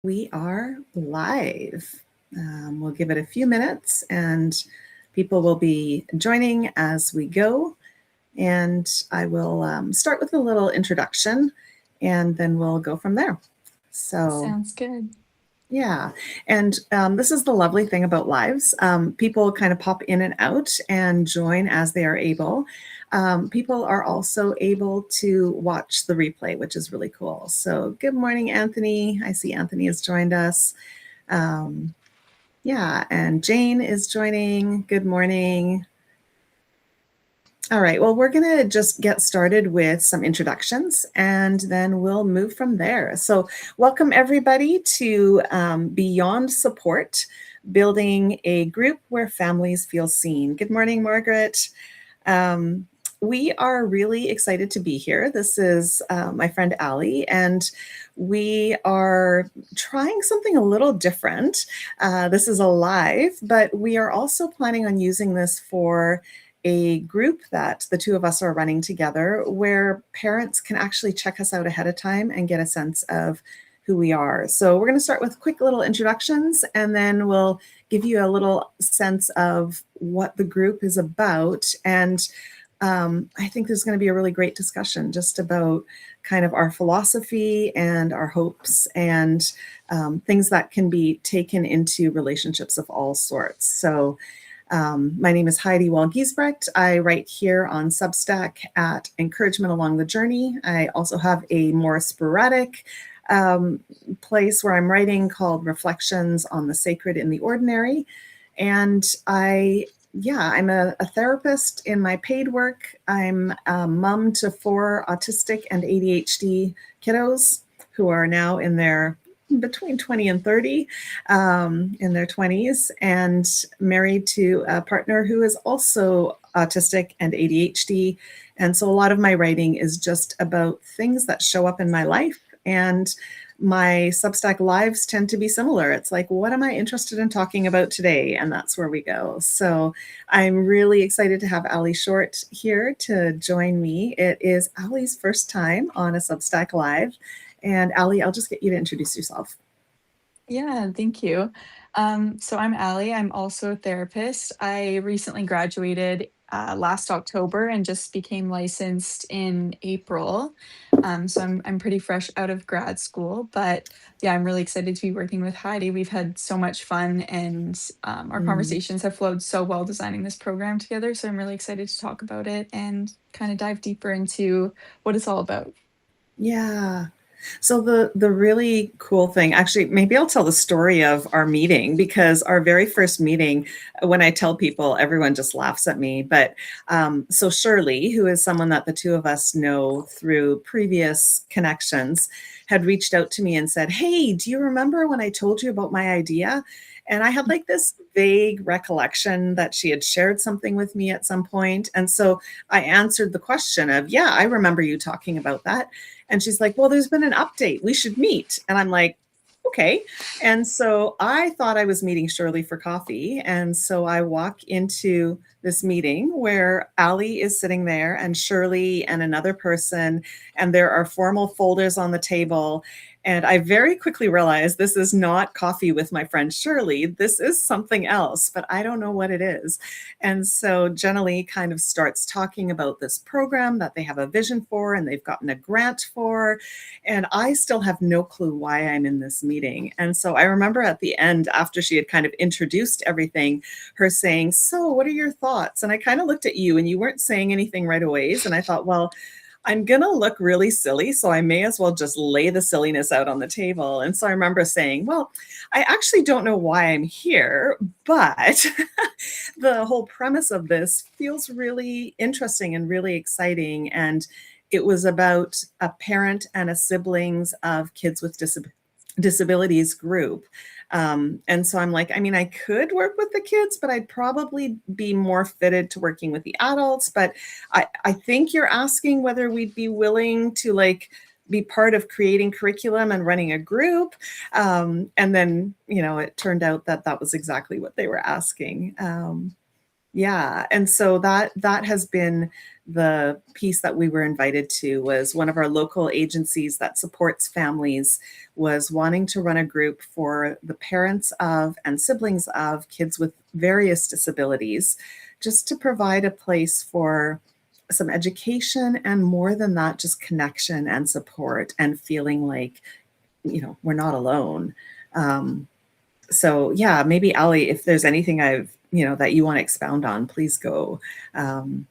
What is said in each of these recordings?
We are live. We'll give it a few minutes and people will be joining as we go. And I will start with a little introduction and then we'll go from there. So, Sounds good. yeah. And this is the lovely thing about lives. People kind of pop in and out and join as they are able. People are also able to watch the replay, which is really cool. So, good morning, Anthony. I see Anthony has joined us. Um, yeah, and Jane is joining. Good morning. All right, well, we're going to just get started with some introductions and then we'll move from there. So, welcome everybody to Beyond Support, building a group where families feel seen. Good morning, Margaret. We are really excited to be here. This is my friend Allie, and we are trying something a little different. This is a live, but we are also planning on using this for a group that the two of us are running together where parents can actually check us out ahead of time and get a sense of who we are. So we're going to start with quick little introductions and then we'll give you a little sense of what the group is about. And I think there's going to be a really great discussion just about kind of our philosophy and our hopes and things that can be taken into relationships of all sorts. So my name is Haide Giesbrecht. I write here on Substack at Encouragement Along the Journey. I also have a more sporadic place where I'm writing called Reflections on the Sacred in the Ordinary. And I'm a therapist in my paid work. I'm a mom to 4 autistic and ADHD kiddos who are now in their between 20 and 30 in their 20s, and married to a partner who is also autistic and ADHD. And so a lot of my writing is just about things that show up in my life, and my Substack lives tend to be similar. It's like, what am I interested in talking about today? And that's where we go. So I'm really excited to have Allie Short here to join me. It is Allie's first time on a Substack live. And Allie, I'll just get you to introduce yourself. Yeah, thank you. So I'm Allie. I'm also a therapist. I recently graduated last October and just became licensed in April. So I'm pretty fresh out of grad school, but yeah, I'm really excited to be working with Heidi. We've had so much fun, and our conversations have flowed so well designing this program together. So I'm really excited to talk about it and kind of dive deeper into what it's all about. Yeah. So the really cool thing, actually, maybe I'll tell the story of our meeting, because our very first meeting, when I tell people, everyone just laughs at me. But so Shirley, who is someone that the two of us know through previous connections, had reached out to me and said, "Hey, do you remember when I told you about my idea?" And I had like this vague recollection that she had shared something with me at some point. And so I answered the question of, "Yeah, I remember you talking about that." And she's like, "Well, there's been an update. We should meet." And I'm like, "Okay." And so I thought I was meeting Shirley for coffee. And so I walk into this meeting where Allie is sitting there and Shirley and another person, and there are formal folders on the table. And I very quickly realized this is not coffee with my friend Shirley. This is something else, but I don't know what it is. And so Jenna Lee kind of starts talking about this program that they have a vision for and they've gotten a grant for. And I still have no clue why I'm in this meeting. And so I remember at the end, after she had kind of introduced everything, her saying, "So what are your thoughts?" And I kind of looked at you and you weren't saying anything right away. And I thought, well, I'm going to look really silly, so I may as well just lay the silliness out on the table. And so I remember saying, "Well, I actually don't know why I'm here, but the whole premise of this feels really interesting and really exciting." And it was about a parent and a siblings of kids with disabilities group. And so I'm like, I mean, I could work with the kids, but I'd probably be more fitted to working with the adults. But I think you're asking whether we'd be willing to like be part of creating curriculum and running a group. And then, it turned out that that was exactly what they were asking. Yeah. And so that has been the piece that we were invited to was one of our local agencies that supports families was wanting to run a group for the parents of and siblings of kids with various disabilities, just to provide a place for some education and more than that, just connection and support and feeling like, we're not alone. Um, so yeah, maybe Ali, if there's anything that you want to expound on, please go. Um,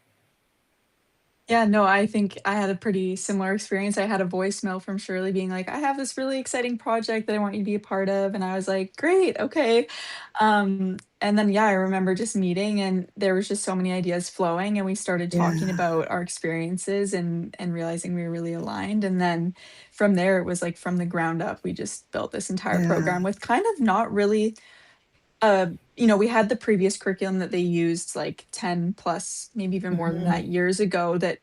Yeah, no, I think I had a pretty similar experience. I had a voicemail from Shirley being like, "I have this really exciting project that I want you to be a part of." And I was like, "Great, okay." And then, yeah, I remember just meeting and there was just so many ideas flowing and we started talking yeah, about our experiences and realizing we were really aligned. And then from there, it was like from the ground up, we just built this entire yeah, program with kind of not really we had the previous curriculum that they used like 10 plus, maybe even more than mhm, that years ago that,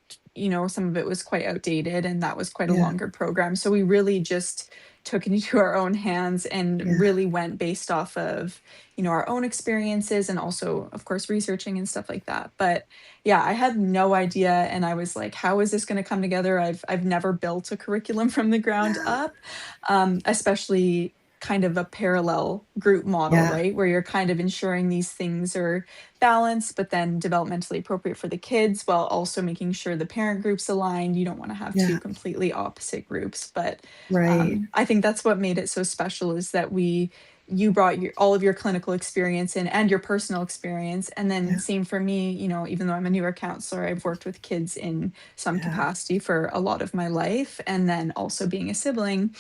some of it was quite outdated and that was quite a yeah, longer program. So we really just took it into our own hands and yeah, really went based off of, our own experiences and also, of course, researching and stuff like that. But yeah, I had no idea and I was like, how is this going to come together? I've never built a curriculum from the ground yeah, up, especially kind of a parallel group model, yeah, right? Where you're kind of ensuring these things are balanced, but then developmentally appropriate for the kids while also making sure the parent group's aligned. You don't want to have two yeah, completely opposite groups. But right, I think that's what made it so special is that you brought all of your clinical experience in and your personal experience. And then yeah, same for me, even though I'm a newer counselor, I've worked with kids in some yeah, capacity for a lot of my life. And then also being a sibling,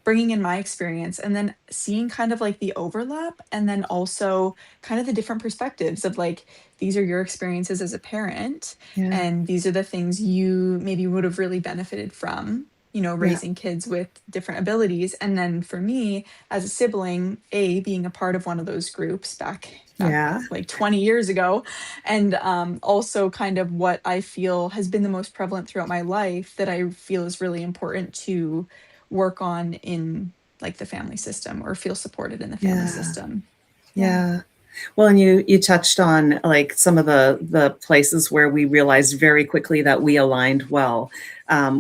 bringing in my experience and then seeing kind of like the overlap and then also kind of the different perspectives of like, these are your experiences as a parent yeah, and these are the things you maybe would have really benefited from, yeah, raising kids with different abilities. And then for me, as a sibling, being a part of one of those groups back yeah, like 20 years ago, and also kind of what I feel has been the most prevalent throughout my life that I feel is really important to work on in like the family system or feel supported in the family yeah, system. Yeah. yeah. Well, and you touched on like some of the places where we realized very quickly that we aligned well,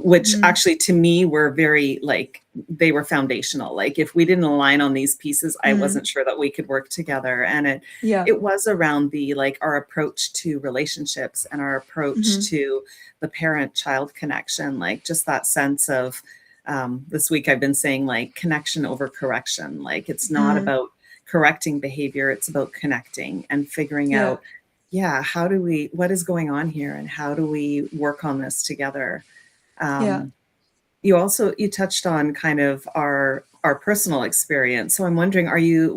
which Mhm. actually to me were very like they were foundational. Like if we didn't align on these pieces, I Mm. wasn't sure that we could work together. And it Yeah. it was around the like our approach to relationships and our approach Hmm. to the parent-child connection, like just that sense of this week I've been saying like connection over correction. Like it's not Mm. about correcting behavior, it's about connecting and figuring Yeah. out, yeah, what is going on here and how do we work on this together. Yeah. um, you touched on kind of our personal experience, so I'm wondering,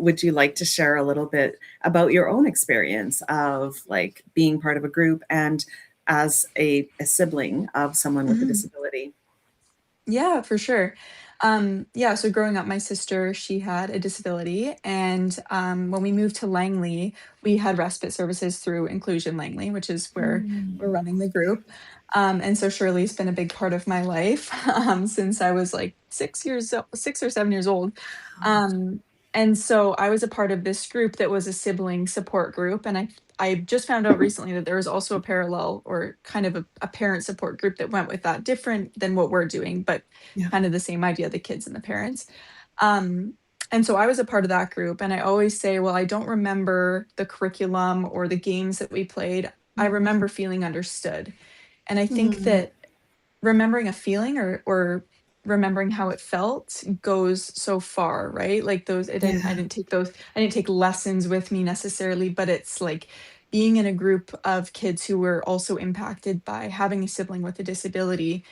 would you like to share a little bit about your own experience of like being part of a group and as a sibling of someone with a Mhm. disability? Yeah, for sure. Yeah, so growing up, my sister, she had a disability. And when we moved to Langley, we had respite services through Inclusion Langley, which is where we're Mm, running the group. And so Shirley's been a big part of my life since I was like 6 or 7 years old. Um, and so I was a part of this group that was a sibling support group. And I just found out recently that there was also a parallel or kind of a parent support group that went with that, different than what we're doing, but yeah, kind of the same idea, the kids and the parents. Um, and so I was a part of that group. And I always say, well, I don't remember the curriculum or the games that we played. I remember feeling understood. And I think mm, that remembering a feeling or remembering how it felt goes so far, right? Like those I yeah, didn't take those I didn't take lessons with me necessarily, but it's like being in a group of kids who were also impacted by having a sibling with a disability,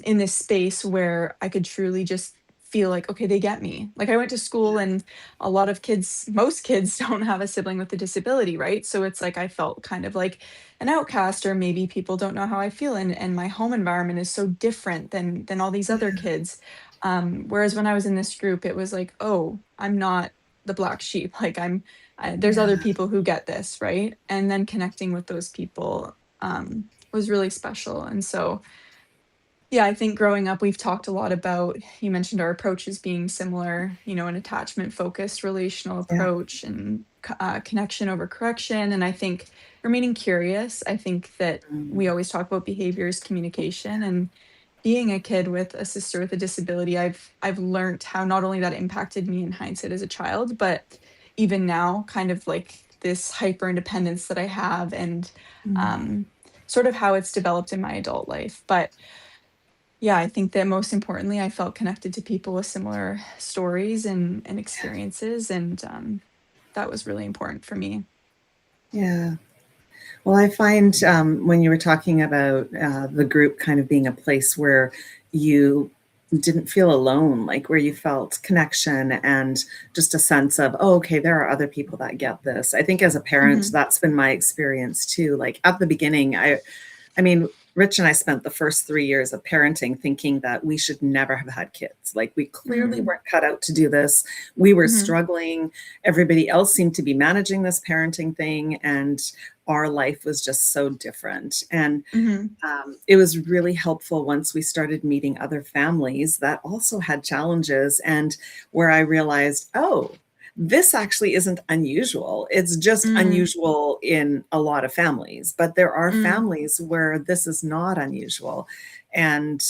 in this space where I could truly just feel like, okay, they get me. Like I went to school and a lot of kids, most kids don't have a sibling with a disability, right? So it's like I felt kind of like an outcast or maybe people don't know how I feel and my home environment is so different than all these other yeah, kids. Whereas when I was in this group, it was like, oh, I'm not the black sheep. Like there's yeah, other people who get this, right? And then connecting with those people was really special. And so yeah, I think growing up, we've talked a lot about, you mentioned our approaches being similar, an attachment focused relational yeah, approach. And connection over correction. And I think remaining curious. I think that we Mm, always talk about behaviors, communication, and being a kid with a sister with a disability, I've learned how not only that impacted me in hindsight as a child, but even now, kind of like this hyper independence that I have, and mm. um, sort of how it's developed in my adult life. But yeah, I think that most importantly, I felt connected to people with similar stories and experiences, and that was really important for me. Yeah. Well, I find when you were talking about the group kind of being a place where you didn't feel alone, like where you felt connection and just a sense of, oh, okay, there are other people that get this. I think as a parent, Hmm. that's been my experience too. Like at the beginning, I mean, Rich and I spent the first 3 years of parenting thinking that we should never have had kids. Like, we clearly Mm. weren't cut out to do this. We were Hmm. struggling. Everybody else seemed to be managing this parenting thing, and our life was just so different. And Hmm. it was really helpful once we started meeting other families that also had challenges, and where I realized, oh, this actually isn't unusual. It's just Mm. unusual in a lot of families, but there are Mm. families where this is not unusual. And,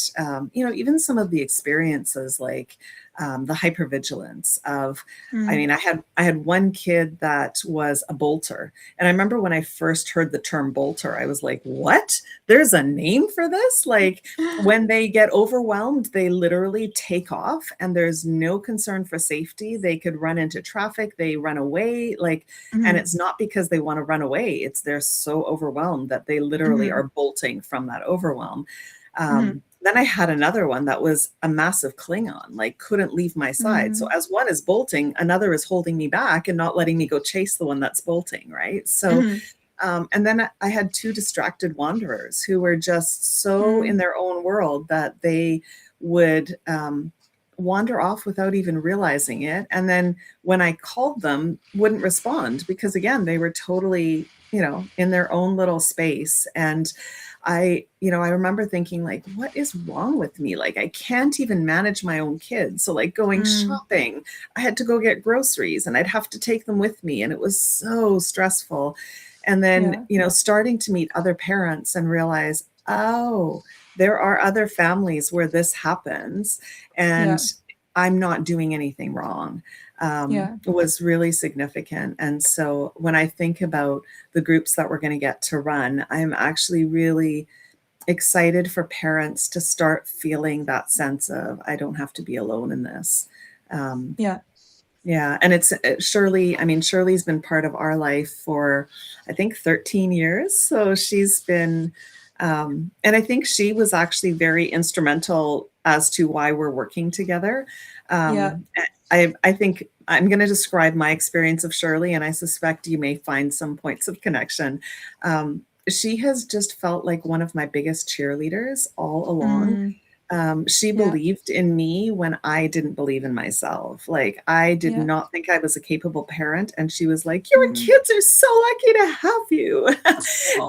even some of the experiences like the hypervigilance of, I Mm. mean, I had one kid that was a bolter. And I remember when I first heard the term bolter, I was like, what? There's a name for this? Like, when they get overwhelmed, they literally take off and there's no concern for safety. They could run into traffic, they run away, like, and Mhm. it's not because they want to run away. It's they're so overwhelmed that they literally Mhm. are bolting from that overwhelm. Mhm. Then I had another one that was a massive Klingon, like couldn't leave my side. So Mm. as one is bolting, another is holding me back and not letting me go chase the one that's bolting, right? So Mhm. and then I had two distracted wanderers who were just so in Mm. their own world that they would wander off without even realizing it. And then when I called them, wouldn't respond because, again, they were totally, in their own little space. And I remember thinking, like, what is wrong with me? Like, I can't even manage my own kids. So, like, going Mm. shopping, I had to go get groceries and I'd have to take them with me. And it was so stressful. And then, Yeah. starting to meet other parents and realize, oh, there are other families where this happens, and Yeah. I'm not doing anything wrong, Yeah. was really significant. And so when I think about the groups that we're going to get to run, I'm actually really excited for parents to start feeling that sense of, I don't have to be alone in this. Um, Yeah. yeah, and Shirley. I mean, Shirley's been part of our life for, I think, 13 years. So she's been, and I think she was actually very instrumental as to why we're working together. Yeah. I think I'm going to describe my experience of Shirley, and I suspect you may find some points of connection. She has just felt like one of my biggest cheerleaders all along. Mm. She Yeah. believed in me when I didn't believe in myself. Like, I did Yeah. not think I was a capable parent, and she was like, "Your Mm. kids are so lucky to have you." Oh.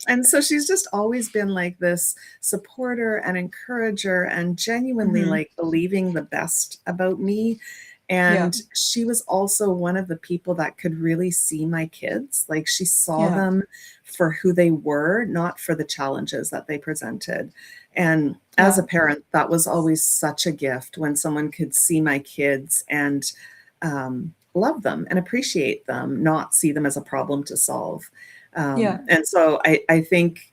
And so she's just always been like this supporter and encourager, and genuinely Mhm. like believing the best about me. Yeah. And she was also one of the people that could really see my kids. Like, she saw Yeah. them for who they were, not for the challenges that they presented. And as a Yeah. parent, that was always such a gift when someone could see my kids and love them and appreciate them, not see them as a problem to solve. Yeah. And so I think,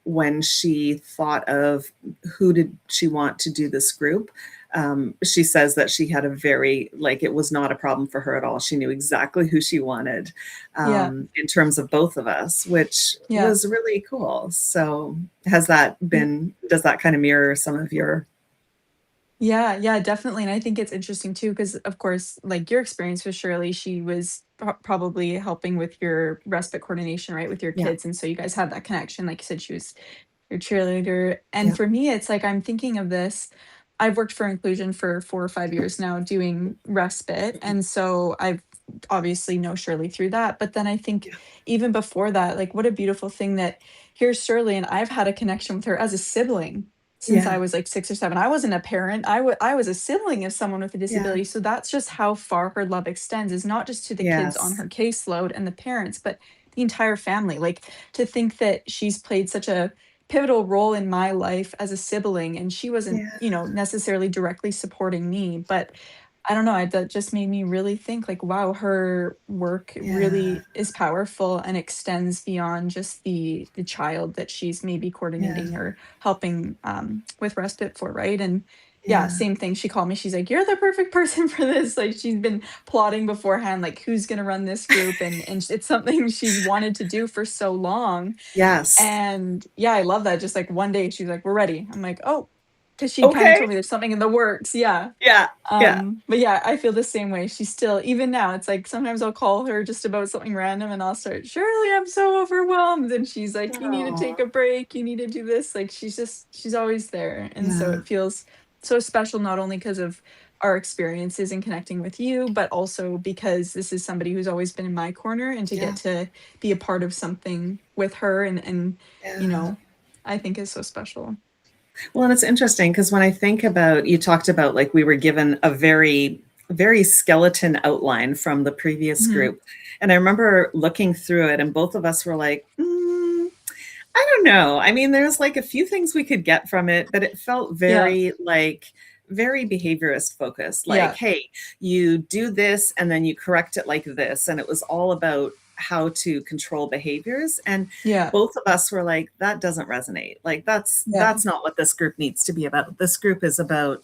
when she thought of who did she want to do this group, she says that she had a very, like, it was not a problem for her at all. She knew exactly who she wanted, Yeah. in terms of both of us, which Yeah. was really cool. So has that Yeah. been, does that kind of mirror some of your, Yeah, yeah, definitely. And I think it's interesting too, because of course, like your experience with Shirley, she was probably helping with your respite coordination, right, with your yeah, kids. And so you guys had that connection. Like you said, she was your cheerleader. And yeah, for me, it's like I'm thinking of this. I've worked for inclusion for 4 or 5 years now doing respite. And so I've obviously know Shirley through that. But then I think yeah, even before that, like what a beautiful thing that here's Shirley and I've had a connection with her as a sibling. since I Yeah. was like 6 or 7. I wasn't a parent. I was a sibling of someone with a Yeah. disability. So that's just how far her love extends, is not just to the kids on Yes. her caseload and the parents, but the entire family. Like, to think that she's played such a pivotal role in my life as a sibling, and she wasn't, Yeah. necessarily directly supporting me, but I don't know, that just made me really think like, wow, her work Yeah. really is powerful and extends beyond just the child that she's maybe Yeah. coordinating or helping with respite for, right? And yeah, Yeah. same thing. She called me. She's like, "You're the perfect person for this." Like, she's been plotting beforehand, like who's gonna run this group, and it's something she's wanted to do for so long. Yes. And yeah, I love that. Just like one day, she's like, "We're ready." I'm like, "Oh," because she kind of Okay. told me there's something in the works. Yeah. Yeah. Yeah. But yeah, I feel the same way. She's still, even now, it's like sometimes I'll call her just about something random and I'll start, "Shirley, I'm so overwhelmed." And she's like, "You need to take Oh, a break. You need to do this." Like, she's always there. And so yeah. it feels so special, not only because of our experiences and connecting with you, but also because this is somebody who's always been in my corner, and to get Yeah. to be a part of something with her you Yeah. know, I think is so special. Well, and it's interesting because when I think about, you talked about like we were given a very, very skeleton outline from the previous Mhm. group. And I remember looking through it, and both of us were like, I don't know. I mean, there's like a few things we could get from it, but it felt Yeah. very like, very behaviorist focused. Like, Yeah. hey, you do this and then you correct it like this. And it was all about how to control behaviors. And Yeah. both of us were like, that doesn't resonate. Like Yeah. that's not what this group needs to be about. This group is about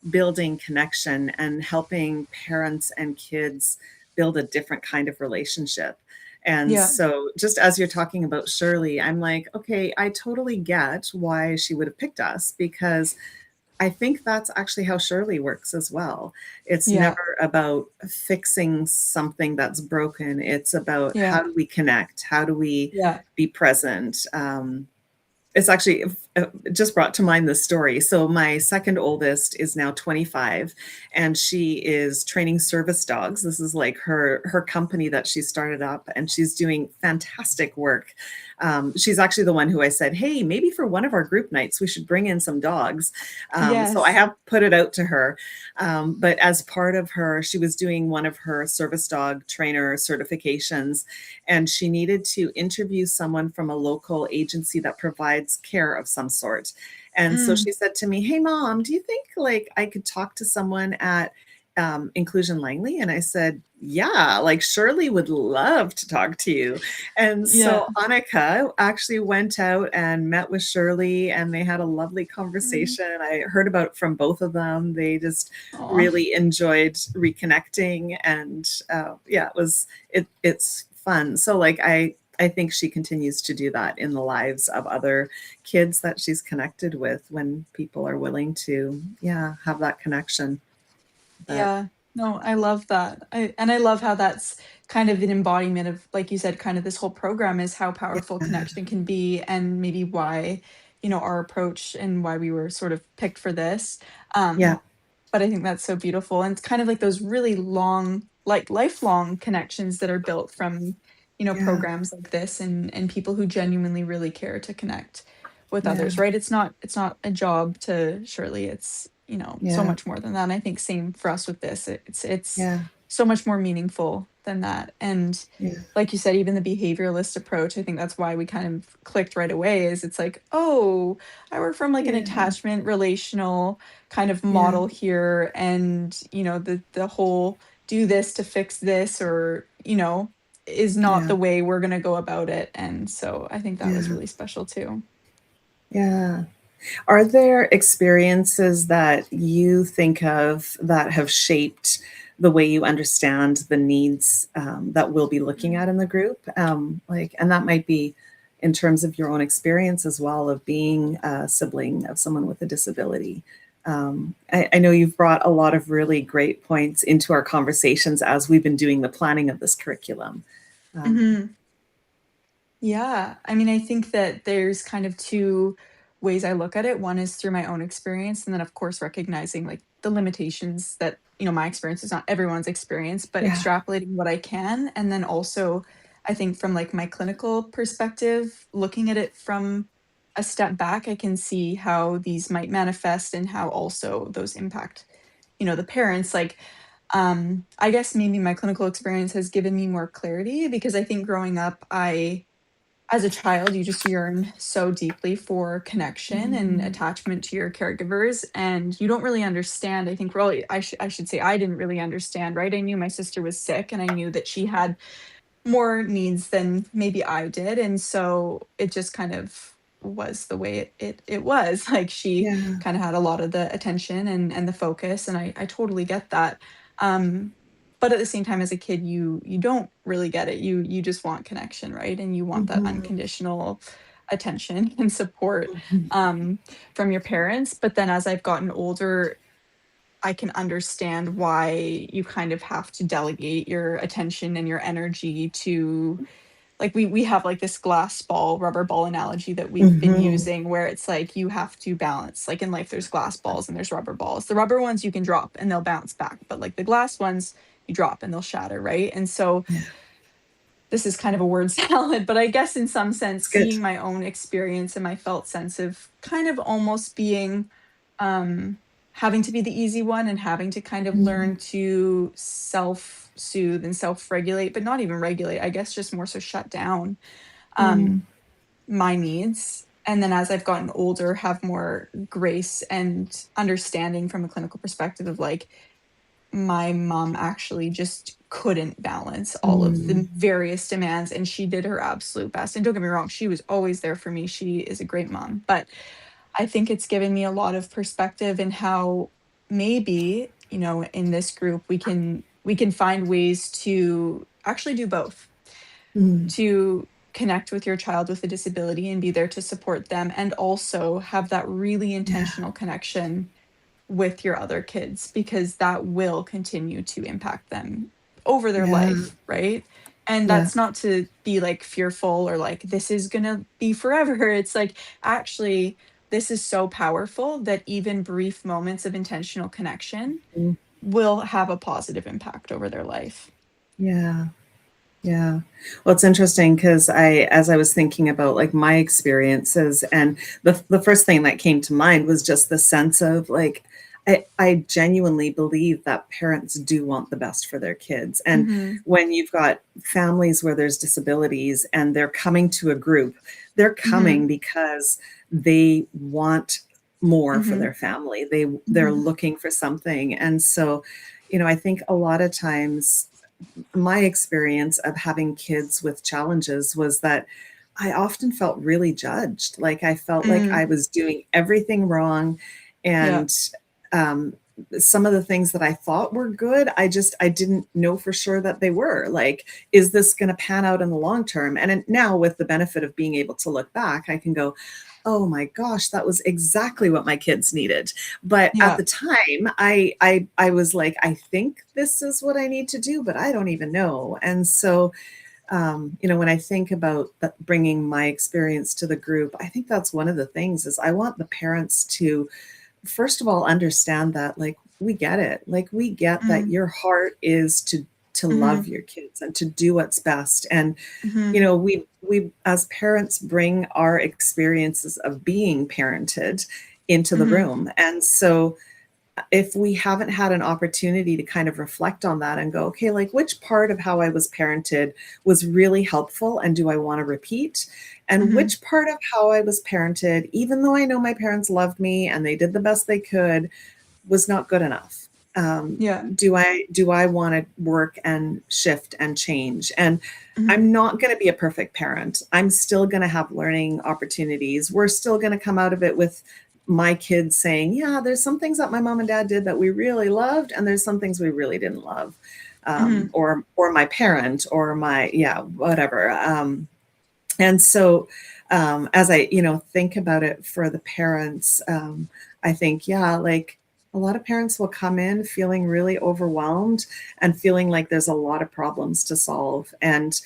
building connection and helping parents and kids build a different kind of relationship. And Yeah. so, just as you're talking about Shirley, I'm like, okay, I totally get why she would have picked us, because I think that's actually how Shirley works as well. It's Yeah. never about fixing something that's broken. It's about Yeah. how do we connect? How do we Yeah. be present? It's actually just brought to mind this story. So my second oldest is now 25, and she is training service dogs. This is like her company that she started up, and she's doing fantastic work. She's actually the one who I said, hey, maybe for one of our group nights we should bring in some dogs. So I Yes. have put it out to her. But as part of her, she was doing one of her service dog trainer certifications, and she needed to interview someone from a local agency that provides care of some sort. And so Mm. she said to me, hey mom, do you think like I could talk to someone at Inclusion Langley? And I said, yeah, like Shirley would love to talk to you. And Yeah. so Annika actually went out and met with Shirley, and they had a lovely Mm. conversation. I heard about it from both of them. They just Aw. really enjoyed reconnecting, and yeah, it's fun. So like I think she continues to do that in the lives of other kids that she's connected with, when people are willing to, yeah, have that connection. But Yeah. No, I love that. I love how that's kind of an embodiment of, like you said, kind of this whole program is how yeah, powerful connection can be, and maybe why, our approach and why we were sort of picked for this. yeah, But I think that's so beautiful, and it's kind of like those really long, like, lifelong connections that are built from, yeah, programs like this, and people who genuinely really care to connect with yeah, others, right? It's not a job to Shirley, it's, so yeah, much more than that, and I think same for us with this. It's yeah, so much more meaningful than that, and yeah, like you said, even the behavioralist approach, I think that's why we kind of clicked right away, is it's like, "Oh, I work from, like, an yeah, attachment relational kind of yeah, model here, and the whole do this to fix this, or is not yeah, the way we're going to go about it." And so I think that was yeah, really special too. yeah. Are there experiences that you think of that have shaped the way you understand the needs that we'll be looking Mm. at in the group? Like, and that might be in terms of your own experience as well, of being a sibling of someone with a disability. I know you've brought a lot of really great points into our conversations as we've been doing the planning of this curriculum. Um, Mhm. Yeah, I mean, I think that there's kind of two ways I look at it. One is through my own experience, and then of course recognizing like the limitations that, my experience is not everyone's experience, but yeah, extrapolating what I can. And then also, I think from like my clinical perspective, looking at it from a step back, I can see how these might manifest and how also those impact, the parents. Like, I guess maybe my clinical experience has given me more clarity because I think growing up, as a child, you just yearn so deeply for connection and Mm, attachment to your caregivers, and you don't really understand. I think really, I should say, I didn't really understand, right? I knew my sister was sick, and I knew that she had more needs than maybe I did, and so it just kind of was the way it was. Like, she yeah. kind of had a lot of the attention and the focus, and I totally get that. Um, but at the same time, as a kid, you don't really get it. You just want connection, right? And you want that Mhm, unconditional attention and support mhm. um, from your parents. But then as I've gotten older, I can understand why you kind of have to delegate your attention and your energy to, like, we have like this glass ball, rubber ball analogy that we've been Mhm. using, where it's like you have to balance. Like, in life, there's glass balls and there's rubber balls. The rubber ones you can drop and they'll bounce back, but like the glass ones you drop and they'll shatter, right? And so Yeah, this is kind of a word salad, but I guess in some sense, it's good. seeing my own experience and my felt sense of kind of almost being, um, having to be the easy one and having to kind of Mm, learn to self soothe and self regulate, but not even regulate, I guess just more so shut down mm, um, my needs. And then as I've gotten older, have more grace and understanding from a clinical perspective of like, my mom actually just couldn't balance all of the mm, various demands, and she did her absolute best. And don't get me wrong, she was always there for me. She is a great mom. But I think it's given me a lot of perspective in how maybe, in this group we can find ways to actually do both, mm. to connect with your child with a disability and be there to support them, and also have that really Yeah, intentional connection with your other kids, because that will continue to impact them over their yeah, life, right? And yeah. that's not to be like fearful or like this is going to be forever. It's like, actually, this is so powerful that even brief moments of intentional connection Mm, will have a positive impact over their life. yeah. Yeah. Well, it's interesting because as I was thinking about like my experiences, and the first thing that came to mind was just the sense of like, I genuinely believe that parents do want the best for their kids. And Mhm. when you've got families where there's disabilities and they're coming to a group, they're coming Mhm. because they want more for Mhm. their family. They're Mhm. looking for something. And so, I think a lot of times my experience of having kids with challenges was that I often felt really judged. Like I felt like Mm. I was doing everything wrong. Yeah. And um, some of the things that I thought were good, I didn't know for sure that they were. Like, is this going to pan out in the long term? And now, with the benefit of being able to look back, I can go, oh my gosh, that was exactly what my kids needed. But at Yeah. the time, I was like, I think this is what I need to do, but I don't even know. And so, when I think about bringing my experience to the group, I think that's one of the things is I want the parents to, first of all, understand that like we get it. Like we get that Mm. your heart is to love Mhm. your kids and to do what's best. And Mhm. we as parents bring our experiences of being parented into the Mhm. room. And so if we haven't had an opportunity to kind of reflect on that and go, okay, like which part of how I was parented was really helpful and do I want to repeat? And Mhm. which part of how I was parented, even though I know my parents loved me and they did the best they could, was not good enough. Yeah. Do I want to work and shift and change? And Mhm. I'm not going to be a perfect parent. I'm still going to have learning opportunities. We're still going to come out of it with my kids saying, "Yeah, there's some things that my mom and dad did that we really loved, and there's some things we really didn't love." Mhm. Or my parent, or my yeah, whatever. And so, as I, think about it for the parents, I think, yeah, like a lot of parents will come in feeling really overwhelmed and feeling like there's a lot of problems to solve. And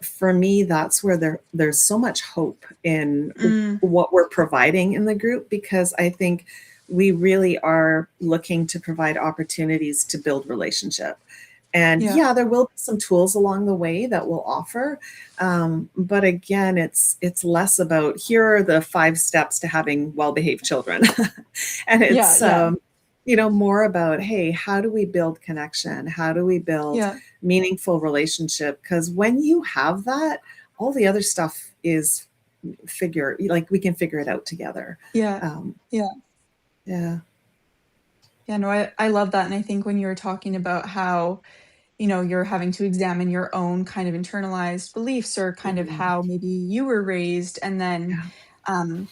for me, that's where there's so much hope in Mm. what we're providing in the group, because I think we really are looking to provide opportunities to build relationship. And Yeah. yeah, there will be some tools along the way that we'll offer. But again, it's less about here are the 5 steps to having well-behaved children. And Yeah. it's Yeah. more about, hey, how do we build connection? How do we build Yeah. meaningful relationship? Because when you have that, all the other stuff is figure like we can figure it out together. Yeah. Um, Yeah. yeah. Yeah. No, I love that. And I think when you were talking about how, you know, you're having to examine your own kind of internalized beliefs or kind of Mhm. how maybe you were raised and then Yeah.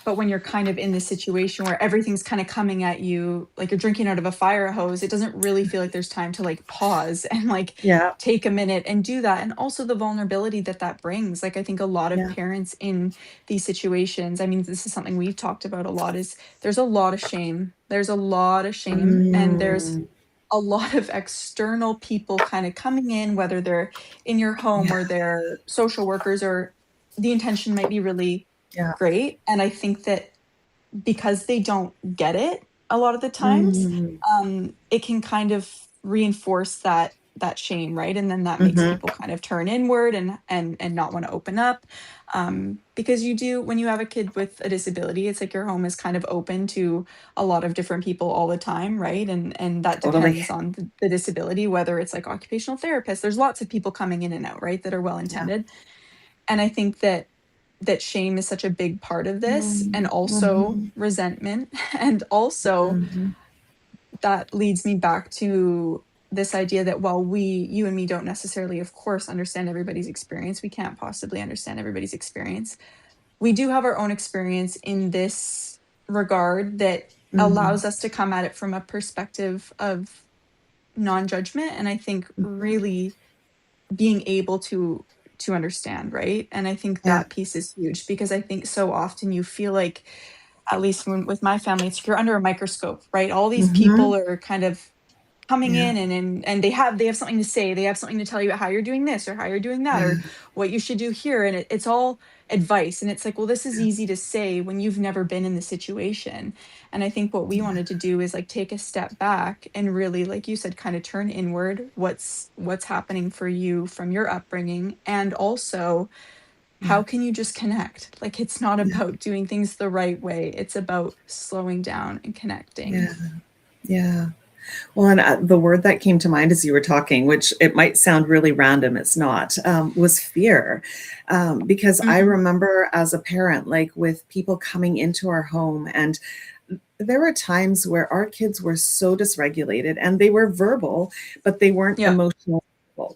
but when you're kind of in this situation where everything's kind of coming at you like you're drinking out of a fire hose, it doesn't really feel like there's time to like pause and like Yeah. take a minute and do that. And also the vulnerability that that brings. Like I think a lot of Yeah. parents in these situations, I mean, this is something we've talked about a lot, is there's a lot of shame. There's a lot of shame and there's Mm. a lot of external people kind of coming in, whether they're in your home Yeah. or they're social workers, or the intention might be really Yeah. great. And I think that because they don't get it a lot of the times, Mm. it can kind of reinforce that shame, right? And then that makes Mhm. people kind of turn inward and not want to open up. Because you do when you have a kid with a disability, it's like your home is kind of open to a lot of different people all the time, right? And that Totally. depends on the disability, whether it's like occupational therapists. There's lots of people coming in and out, right? That are well Yeah. intended. And I think that shame is such a big part of this, and Mm. also Mhm. resentment. And also Mhm. that leads me back to this idea that while you and me don't necessarily, of course, understand everybody's experience, we can't possibly understand everybody's experience. We do have our own experience in this regard that Mhm. allows us to come at it from a perspective of non-judgment, and I think Mhm. really being able to understand, right? And I think Yeah. that piece is huge because I think so often you feel like, at least with my family, it's you're under a microscope, right? All these people Mhm. are kind of coming Yeah. in and they have something to say. They have something to tell you about how you're doing this or how you're doing that Yeah. or what you should do here. And it's all advice. And it's like, well, this is Yeah. easy to say when you've never been in the situation. And I think what we wanted to do is like take a step back and really, like you said, kind of turn inward what's happening for you from your upbringing. And also, Yeah. how can you just connect? Like it's not Yeah. about doing things the right way. It's about slowing down and connecting. Yeah. Yeah. Well, and the word that came to mind as you were talking, which it might sound really random, it's not, was fear. Because I Mhm. remember as a parent, like with people coming into our home, and there were times where our kids were so dysregulated and they were verbal, but they weren't Yeah. emotional.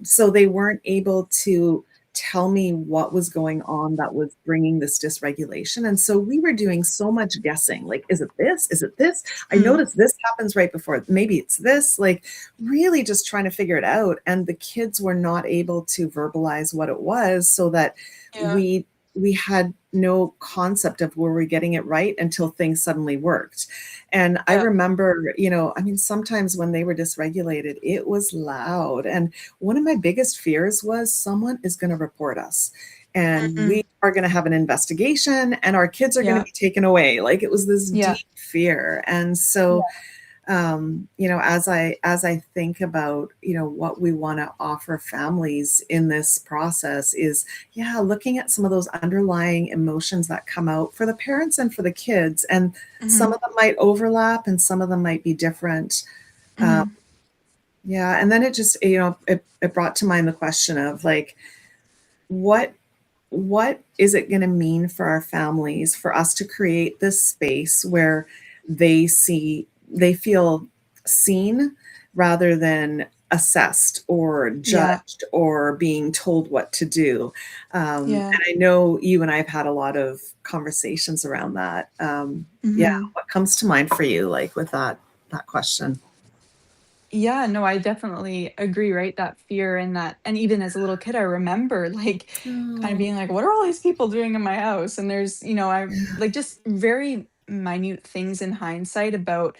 So they weren't able to tell me what was going on that was bringing this dysregulation. And so we were doing so much guessing, like, is it this? Is it this? I Mm. noticed this happens right before. Maybe it's this, like really just trying to figure it out. And the kids were not able to verbalize what it was so that Yeah. we had no concept of were we getting it right until things suddenly worked. And I Yeah. remember, I mean, sometimes when they were dysregulated, it was loud. And one of my biggest fears was someone is going to report us and Mhm. we are going to have an investigation and our kids are going to Yeah. be taken away. Like it was this Yeah. deep fear. And so Yeah. as I think about what we want to offer families in this process is, yeah, looking at some of those underlying emotions that come out for the parents and for the kids, and some Mhm. of them might overlap and some of them might be different. um, Mhm. yeah, and then it just it brought to mind the question of like, what what is it going to mean for our families for us to create this space where they feel seen rather than assessed or Yeah. judged or being told what to do. Yeah. And I know you and I have had a lot of conversations around that. Yeah, Mhm. what comes to mind for you, like with that question? Yeah, no, I definitely agree, right? That fear and that and even as a little kid, I remember, like, kind of Oh, being like, "What are all these people doing in my house?" And there's, I yeah. like, just very minute things in hindsight about,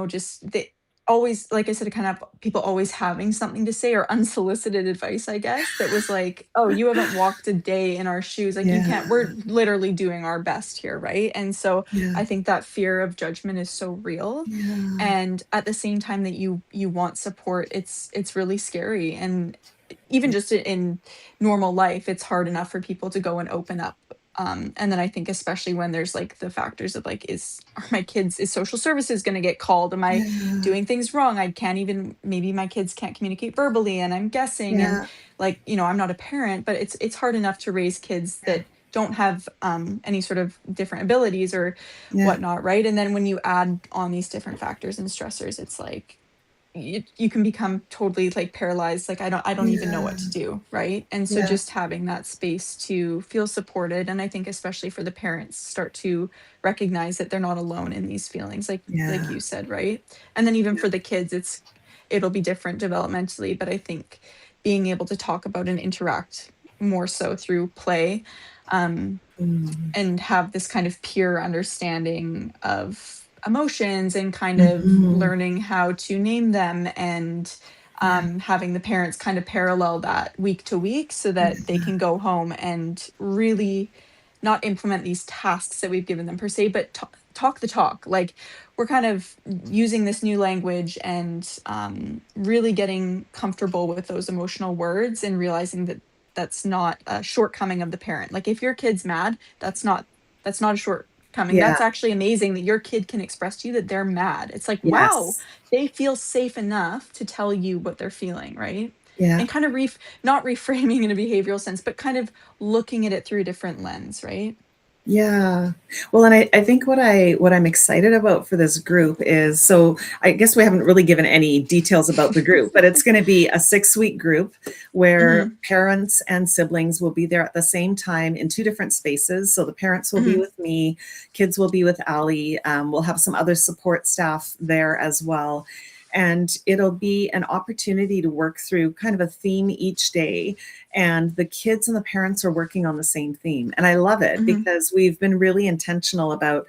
just the always, like I said, kind of people always having something to say or unsolicited advice, I guess, that was like, "Oh, you haven't walked a day in our shoes, like, you Yeah. can't we're literally doing our best here," right? And so, Yeah. I think that fear of judgment is so real, Yeah. and at the same time that you want support, it's really scary, and even just in normal life, it's hard enough for people to go and open up. And then I think especially when there's like the factors of like, are my kids, is social services going to get called? Am I Yeah. doing things wrong? I can't even, maybe my kids can't communicate verbally and I'm guessing. And Yeah. like, I'm not a parent, but it's hard enough to raise kids Yeah. that don't have any sort of different abilities or Yeah. whatnot, right? And then when you add on these different factors and stressors, it's like you can become totally like paralyzed, like I don't even know what to Yeah. do, right? And so Yeah. just having that space to feel supported, and I think especially for the parents, start to recognize that they're not alone in these feelings, like Yeah. you said, right? And then even Yeah. for the kids, it'll be different developmentally, but I think being able to talk about and interact more so through play, um, Mm. and have this kind of pure understanding of emotions and kind of Mhm. learning how to name them, and Yeah. having the parents kind of parallel that week to week so that they Yeah. can go home and really not implement these tasks that we've given them per se, but talk the talk. Like we're kind of using this new language and really getting comfortable with those emotional words and realizing that that's not a shortcoming of the parent. Like if your kid's mad, that's not a shortcoming. Yeah. That's actually amazing that your kid can express to you that they're mad. It's like, wow, Yes. they feel safe enough to tell you what they're feeling, right? Yeah. And kind of not reframing in a behavioral sense, but kind of looking at it through a different lens, right? Yeah. Well, and I think what I'm excited about for this group is, so I guess we haven't really given any details about the group, but it's going to be a 6-week group where Mhm, parents and siblings will be there at the same time in 2 different spaces. So the parents will be mhm, with me, kids will be with Ali. We'll have some other support staff there as well. And it'll be an opportunity to work through kind of a theme each day, and the kids and the parents are working on the same theme. And I love it mhm, because we've been really intentional about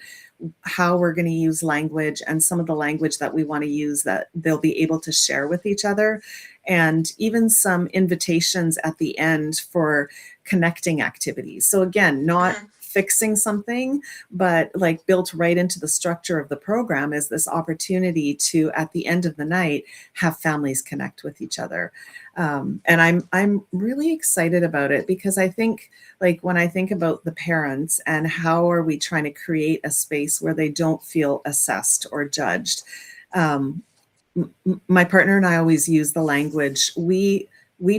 how we're going to use language and some of the language that we want to use that they'll be able to share with each other, and even some invitations at the end for connecting activities. So again, not mhm. fixing something, but like built right into the structure of the program is this opportunity to, at the end of the night, have families connect with each other. And I'm really excited about it because I think, like, when I think about the parents and how are we trying to create a space where they don't feel assessed or judged. Um, my partner and I always use the language, we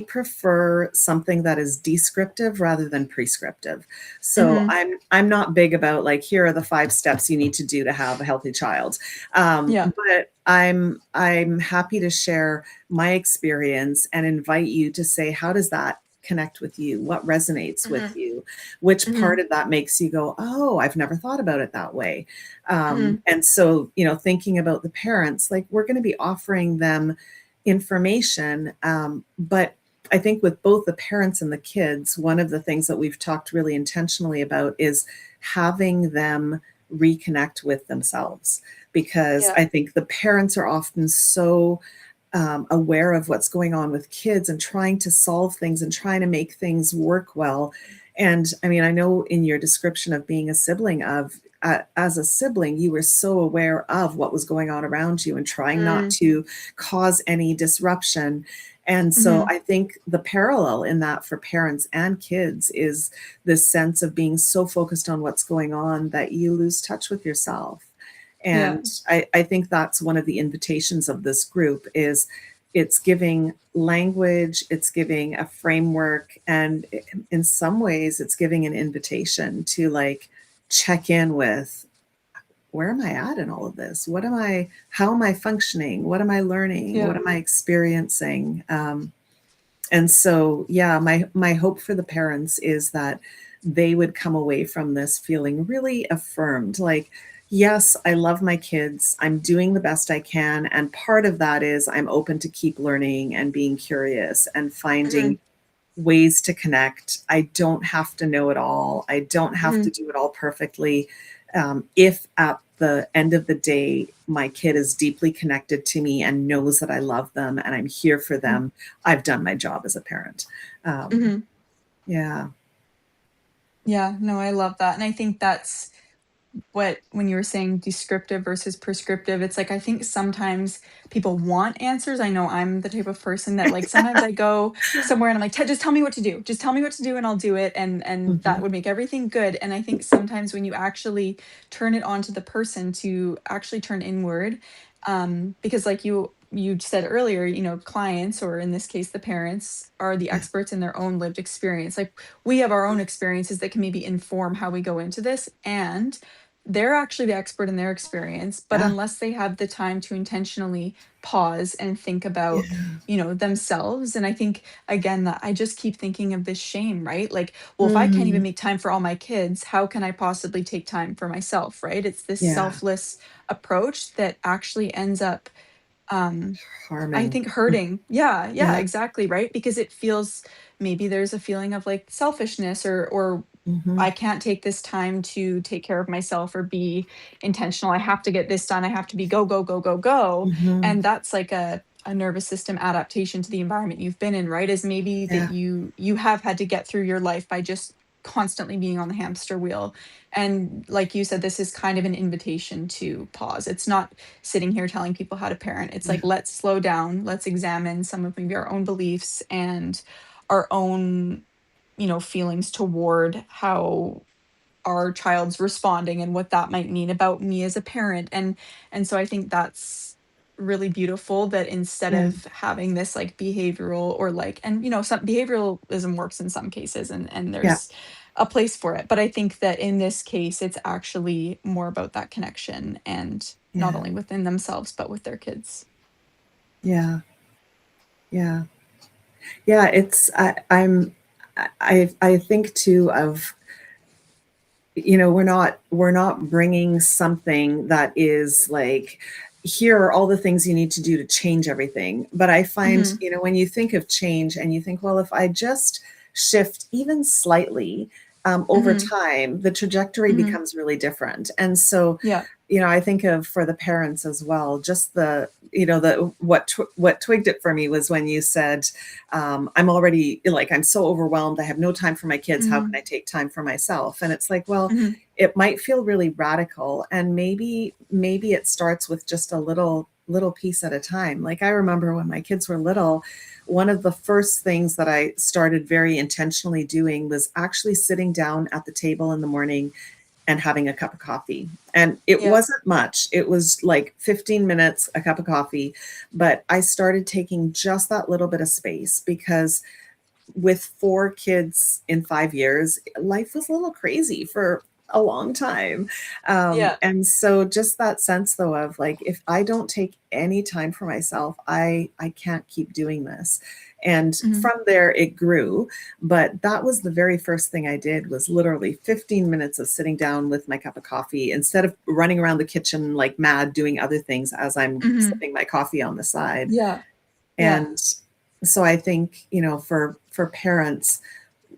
prefer something that is descriptive rather than prescriptive. So Mhm. I'm not big about like, here are the 5 steps you need to do to have a healthy child. Yeah. But I'm happy to share my experience and invite you to say, how does that connect with you? What resonates with Mhm, you? Which part mhm, of that makes you go, oh, I've never thought about it that way? mhm, And so, thinking about the parents, like, we're going to be offering them information. But I think with both the parents and the kids, one of the things that we've talked really intentionally about is having them reconnect with themselves. Because yeah, I think the parents are often so aware of what's going on with kids and trying to solve things and trying to make things work well. And I mean, I know in your description of being a sibling, as a sibling, you were so aware of what was going on around you and trying not mm, to cause any disruption. And so mhm, I think the parallel in that for parents and kids is this sense of being so focused on what's going on that you lose touch with yourself. yeah, And I think that's one of the invitations of this group is it's giving language, it's giving a framework, and in some ways it's giving an invitation to like check in with, where am I at in all of this? How am I functioning? What am I learning? yeah, What am I experiencing? And so, yeah, my hope for the parents is that they would come away from this feeling really affirmed. Like, yes, I love my kids. I'm doing the best I can. And part of that is I'm open to keep learning and being curious and finding mhm, ways to connect. I don't have to know it all. I don't have to mhm, do it all perfectly. If at the end of the day, my kid is deeply connected to me and knows that I love them and I'm here for them, I've done my job as a parent. Um, Mhm. yeah. Yeah, no, I love that, and I think that's what when you were saying descriptive versus prescriptive, it's like I think sometimes people want answers. I know I'm the type of person that like sometimes I go somewhere and I'm like, Just tell me what to do. Just tell me what to do and I'll do it." And that Mhm. would make everything good. And I think sometimes when you actually turn it on to the person to actually turn inward, because like you said earlier, clients, or in this case the parents, are the Yeah. experts in their own lived experience. Like we have our own experiences that can maybe inform how we go into this, and they're actually the expert in their experience, but Yeah. unless they have the time to intentionally pause and think about, Yeah. themselves. And I think again that I just keep thinking of this shame, right? Like, well, if I can't even Mhm. make time for all my kids, how can I possibly take time for myself, right? It's this Yeah. selfless approach that actually ends up um I Harming. think hurting. Yeah, yeah, Yeah. exactly, right? Because it feels, maybe there's a feeling of like selfishness, or Mhm. I can't take this time to take care of myself or be intentional. I have to get this done. I have to be go, go, go, go, go. Mhm. And that's like a nervous system adaptation to the environment you've been in, right? Is maybe that Yeah. you have had to get through your life by just constantly being on the hamster wheel. And like you said, this is kind of an invitation to pause. It's not sitting here telling people how to parent. It's Yeah. like, let's slow down, let's examine some of maybe our own beliefs and our own feelings toward how our child's responding and what that might mean about me as a parent. And so I think that's really beautiful that instead Yeah. of having this like behavioral, or like, and some behavioralism works in some cases, and Yeah. there's a place for it, but I think that in this case it's actually more about that connection, and not Yeah. only within themselves but with their kids. Yeah. Yeah. Yeah. It's I think too of, we're not bringing something that is like, here are all the things you need to do to change everything. But I find, Mhm. when you think of change and you think, well, if I just shift even slightly, over Mhm. time, the trajectory Mhm. becomes really different. And so, Yeah. I think of, for the parents as well, just what twigged it for me was when you said, I'm already, like, I'm so overwhelmed. I have no time for my kids. How can Mhm. I take time for myself? And it's like, well, Mhm. it might feel really radical, and maybe it starts with just a little piece at a time. Like, I remember when my kids were little, one of the first things that I started very intentionally doing was actually sitting down at the table in the morning and having a cup of coffee. And it Yeah. wasn't much. It was like 15 minutes, a cup of coffee. But I started taking just that little bit of space, because with 4 kids in 5 years, life was a little crazy for a long time. Yeah. And so just that sense, though, of like, if I don't take any time for myself, I can't keep doing this. And Mhm. from there it grew. But that was the very first thing I did, was literally 15 minutes of sitting down with my cup of coffee, instead of running around the kitchen like mad doing other things as I'm Mhm. sipping my coffee on the side. Yeah. Yeah. And so I think, for parents,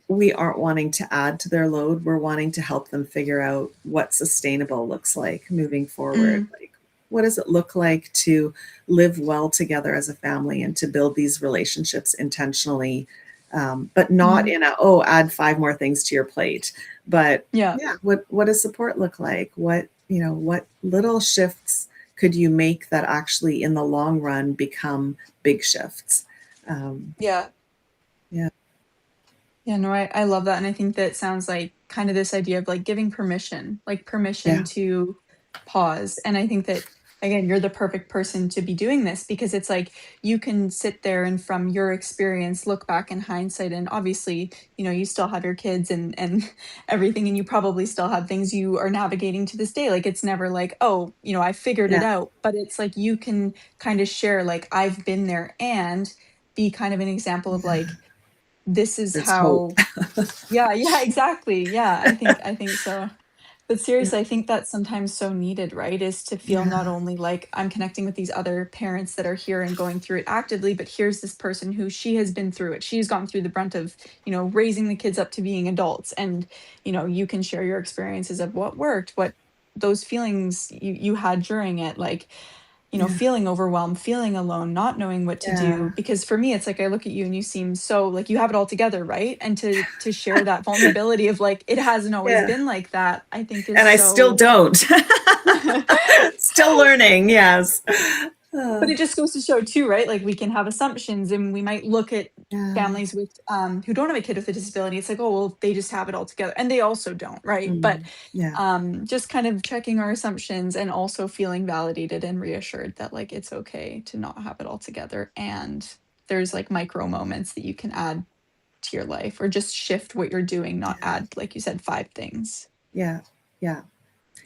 we aren't wanting to add to their load. We're wanting to help them figure out what sustainable looks like moving forward. Mm. Like, what does it look like to live well together as a family and to build these relationships intentionally, but not Mhm. in a, oh, add 5 more things to your plate. But Yeah. yeah, what does support look like? What little shifts could you make that actually in the long run become big shifts? Um, Yeah. yeah, Yeah, no, I love that, and I think that sounds like kind of this idea of, like, giving permission, like, permission yeah, to pause, and I think that, again, you're the perfect person to be doing this, because it's like, you can sit there and from your experience, look back in hindsight, and obviously, you still have your kids and everything, and you probably still have things you are navigating to this day, like, it's never like, "Oh, I figured it yeah. out," but it's like you can kinda share, like, "I've been there," and be kind of an example of, Yeah. like, this is There's hope. how. Yeah, yeah, exactly. Yeah, I think so. But Yeah, seriously, I think that's sometimes so needed, right? Is to feel yeah, not only like I'm connecting with these other parents that are here and going through it actively, but here's this person who she has been through it. She's gone through the brunt of, raising the kids up to being adults. And, you can share your experiences of what worked, what those feelings you had during it, like, Yeah. feeling overwhelmed, feeling alone, not knowing what to do. Yeah. Because for me, it's like I look at you and you seem so like you have it all together, right? And to share that vulnerability of like it hasn't always Yeah. been like that, I think is And I still so don't. Still learning. Yes. But Uh, it just goes to show too, right? Like we can have assumptions and we might look at yeah. families with who don't have a kid with a disability. It's like, oh well, they just have it all together. And they also don't, right? But Yeah. just kind of checking our assumptions and also feeling validated and reassured that like it's okay to not have it all together. And there's like micro moments that you can add to your life or just shift what you're doing, not Yeah. add, like you said, five things. Yeah. Yeah.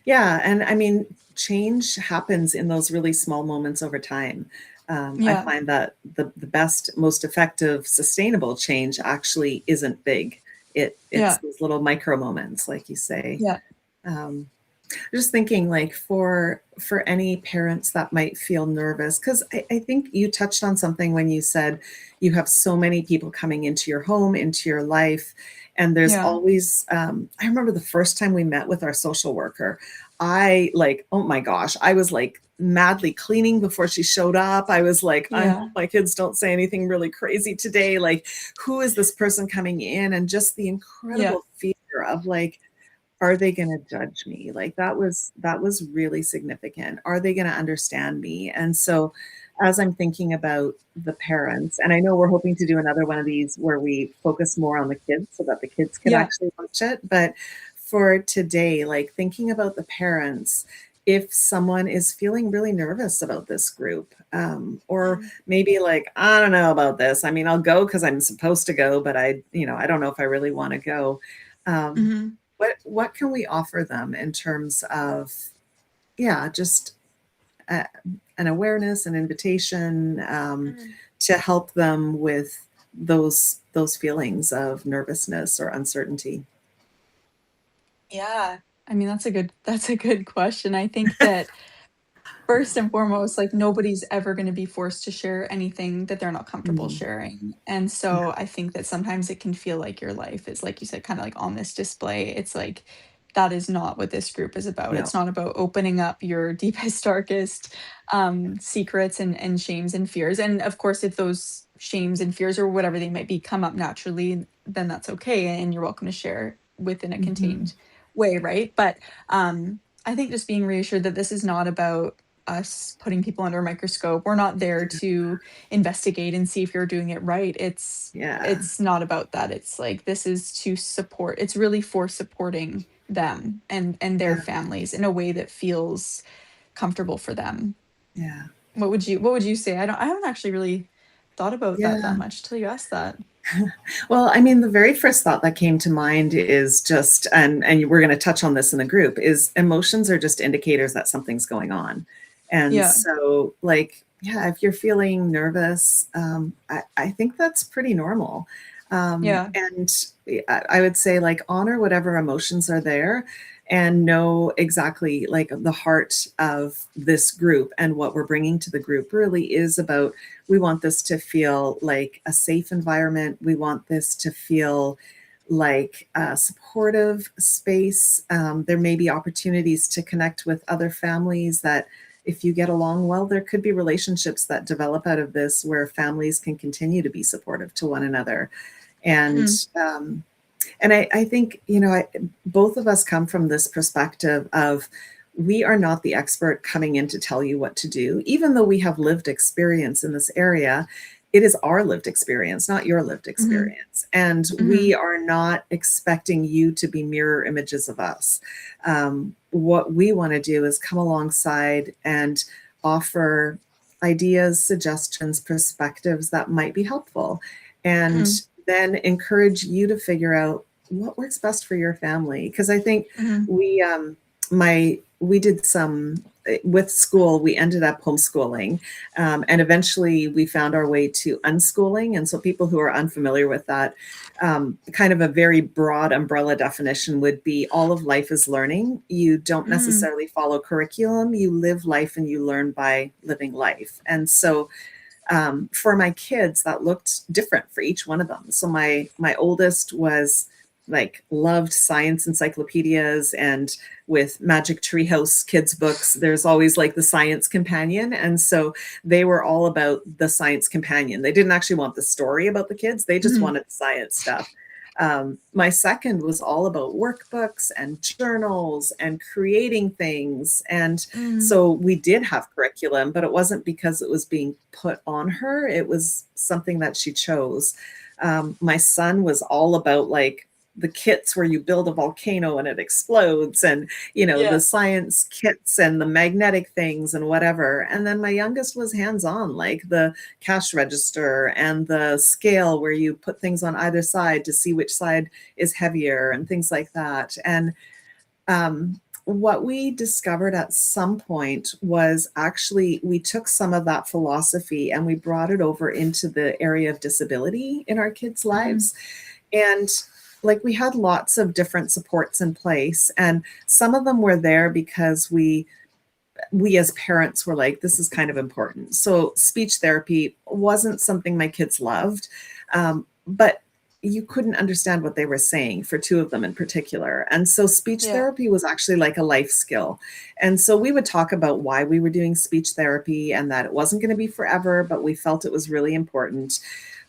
Yeah, and I mean, change happens in those really small moments over time. I Yeah. find that the best, most effective, sustainable change actually isn't big. It's Yeah. those little micro moments, like you say. Yeah. Um, just thinking, like for any parents that might feel nervous, because I think you touched on something when you said you have so many people coming into your home, into your life, and there's Yeah. always. I remember the first time we met with our social worker. I like, oh my gosh, I was like madly cleaning before she showed up. I was like, I Yeah. hope my kids don't say anything really crazy today. Like, who is this person coming in? And just the Yeah. incredible fear of like, are they going to judge me? Like that was really significant. Are they going to understand me? And so as I'm thinking about the parents, and I know we're hoping to do another one of these where we focus more on the kids so that the kids can Yeah. actually watch it, but for today, like thinking about the parents, if someone is feeling really nervous about this group, or Mm. maybe like, I don't know about this. I mean, I'll go because I'm supposed to go, but I don't know if I really want to go. Um, Mhm. what can we offer them in terms of, yeah, just uh, an awareness, an invitation, Mhm. to help them with those feelings of nervousness or uncertainty? Yeah. I mean, that's a good question. I think that first and foremost, like nobody's ever going to be forced to share anything that they're not comfortable Mm, sharing. And yeah, so I think that sometimes it can feel like your life is, like you said, kind of like on this display. It's like that is not what this group is about. no, It's not about opening up your deepest, darkest secrets and shames and fears. And of course, if those shames and fears or whatever they might be come up naturally, then that's okay. And you're welcome to share within a hmm, contained way, right? But I think just being reassured that this is not about us putting people under a microscope. We're not there to investigate and see if you're doing it right. It's yeah, it's not about that. It's like this is to support. It's really for supporting them and their yeah, families in a way that feels comfortable for them. yeah, What would you say? I haven't actually really thought about that yeah. much till you asked that. Well, I mean, the very first thought that came to mind is just, and we're going to touch on this in the group, is emotions are just indicators that something's going on. And Yeah. so, like, yeah, if you're feeling nervous, I think that's pretty normal. Yeah. And I would say, like, honor whatever emotions are there and know exactly like the heart of this group and what we're bringing to the group really is about. We want this to feel like a safe environment. We want this to feel like a supportive space. There may be opportunities to connect with other families that, if you get along well, there could be relationships that develop out of this where families can continue to be supportive to one another. And Mm, um, and I think, both of us come from this perspective of we are not the expert coming in to tell you what to do. Even though we have lived experience in this area, it is our lived experience, not your lived mhm, experience. And we mhm, are not expecting you to be mirror images of us. What we want to do is come alongside and offer ideas, suggestions, perspectives that might be helpful. And mm, then encourage you to figure out what works best for your family. Because I think mhm, we did some with school. We ended up homeschooling, and eventually we found our way to unschooling. And so people who are unfamiliar with that, kind of a very broad umbrella definition would be all of life is learning. You don't mm, necessarily follow curriculum. You live life and you learn by living life. And so for my kids, that looked different for each one of them. So my oldest was like loved science encyclopedias, and with Magic Treehouse kids books, there's always like the science companion. And so they were all about the science companion. They didn't actually want the story about the kids, they just Mhm. wanted the science stuff. My second was all about workbooks and journals and creating things. And Mm. so we did have curriculum, but it wasn't because it was being put on her, it was something that she chose. My son was all about like the kits where you build a volcano and it explodes, and the Yeah. science kits and the magnetic things and whatever. And then my youngest was hands on, like the cash register and the scale where you put things on either side to see which side is heavier and things like that. And what we discovered at some point was actually we took some of that philosophy and we brought it over into the area of disability in our kids' Mhm. lives. And like we had lots of different supports in place, and some of them were there because we as parents were like, this is kind of important. So speech therapy wasn't something my kids loved, but you couldn't understand what they were saying for two of them in particular. And so speech Yeah. therapy was actually like a life skill. And so we would talk about why we were doing speech therapy and that it wasn't going to be forever, but we felt it was really important.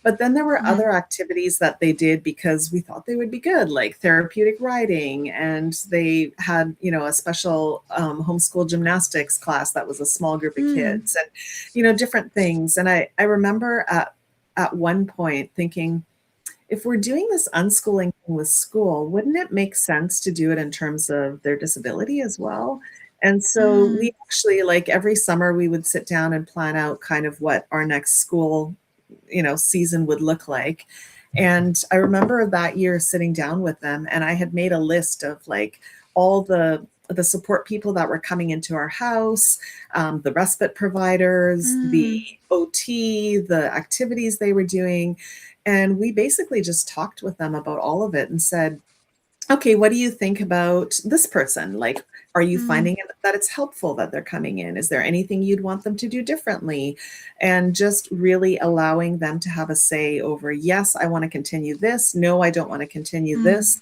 But then there were Mhm. other activities that they did because we thought they would be good, like therapeutic riding. And they had, a special homeschool gymnastics class that was a small group of Mm. kids, and, different things. And I remember at one point thinking, if we're doing this unschooling thing with school, wouldn't it make sense to do it in terms of their disability as well? And so we Mm. actually, like every summer, we would sit down and plan out kind of what our next school season would look like. And I remember that year sitting down with them, and I had made a list of like all the support people that were coming into our house, the respite providers, the Mm. OT, the activities they were doing. And we basically just talked with them about all of it and said, okay, what do you think about this person? Like, are you Mm. finding that it's helpful that they're coming in? Is there anything you'd want them to do differently? And just really allowing them to have a say over, yes, I want to continue this. No, I don't want to continue Mm. this.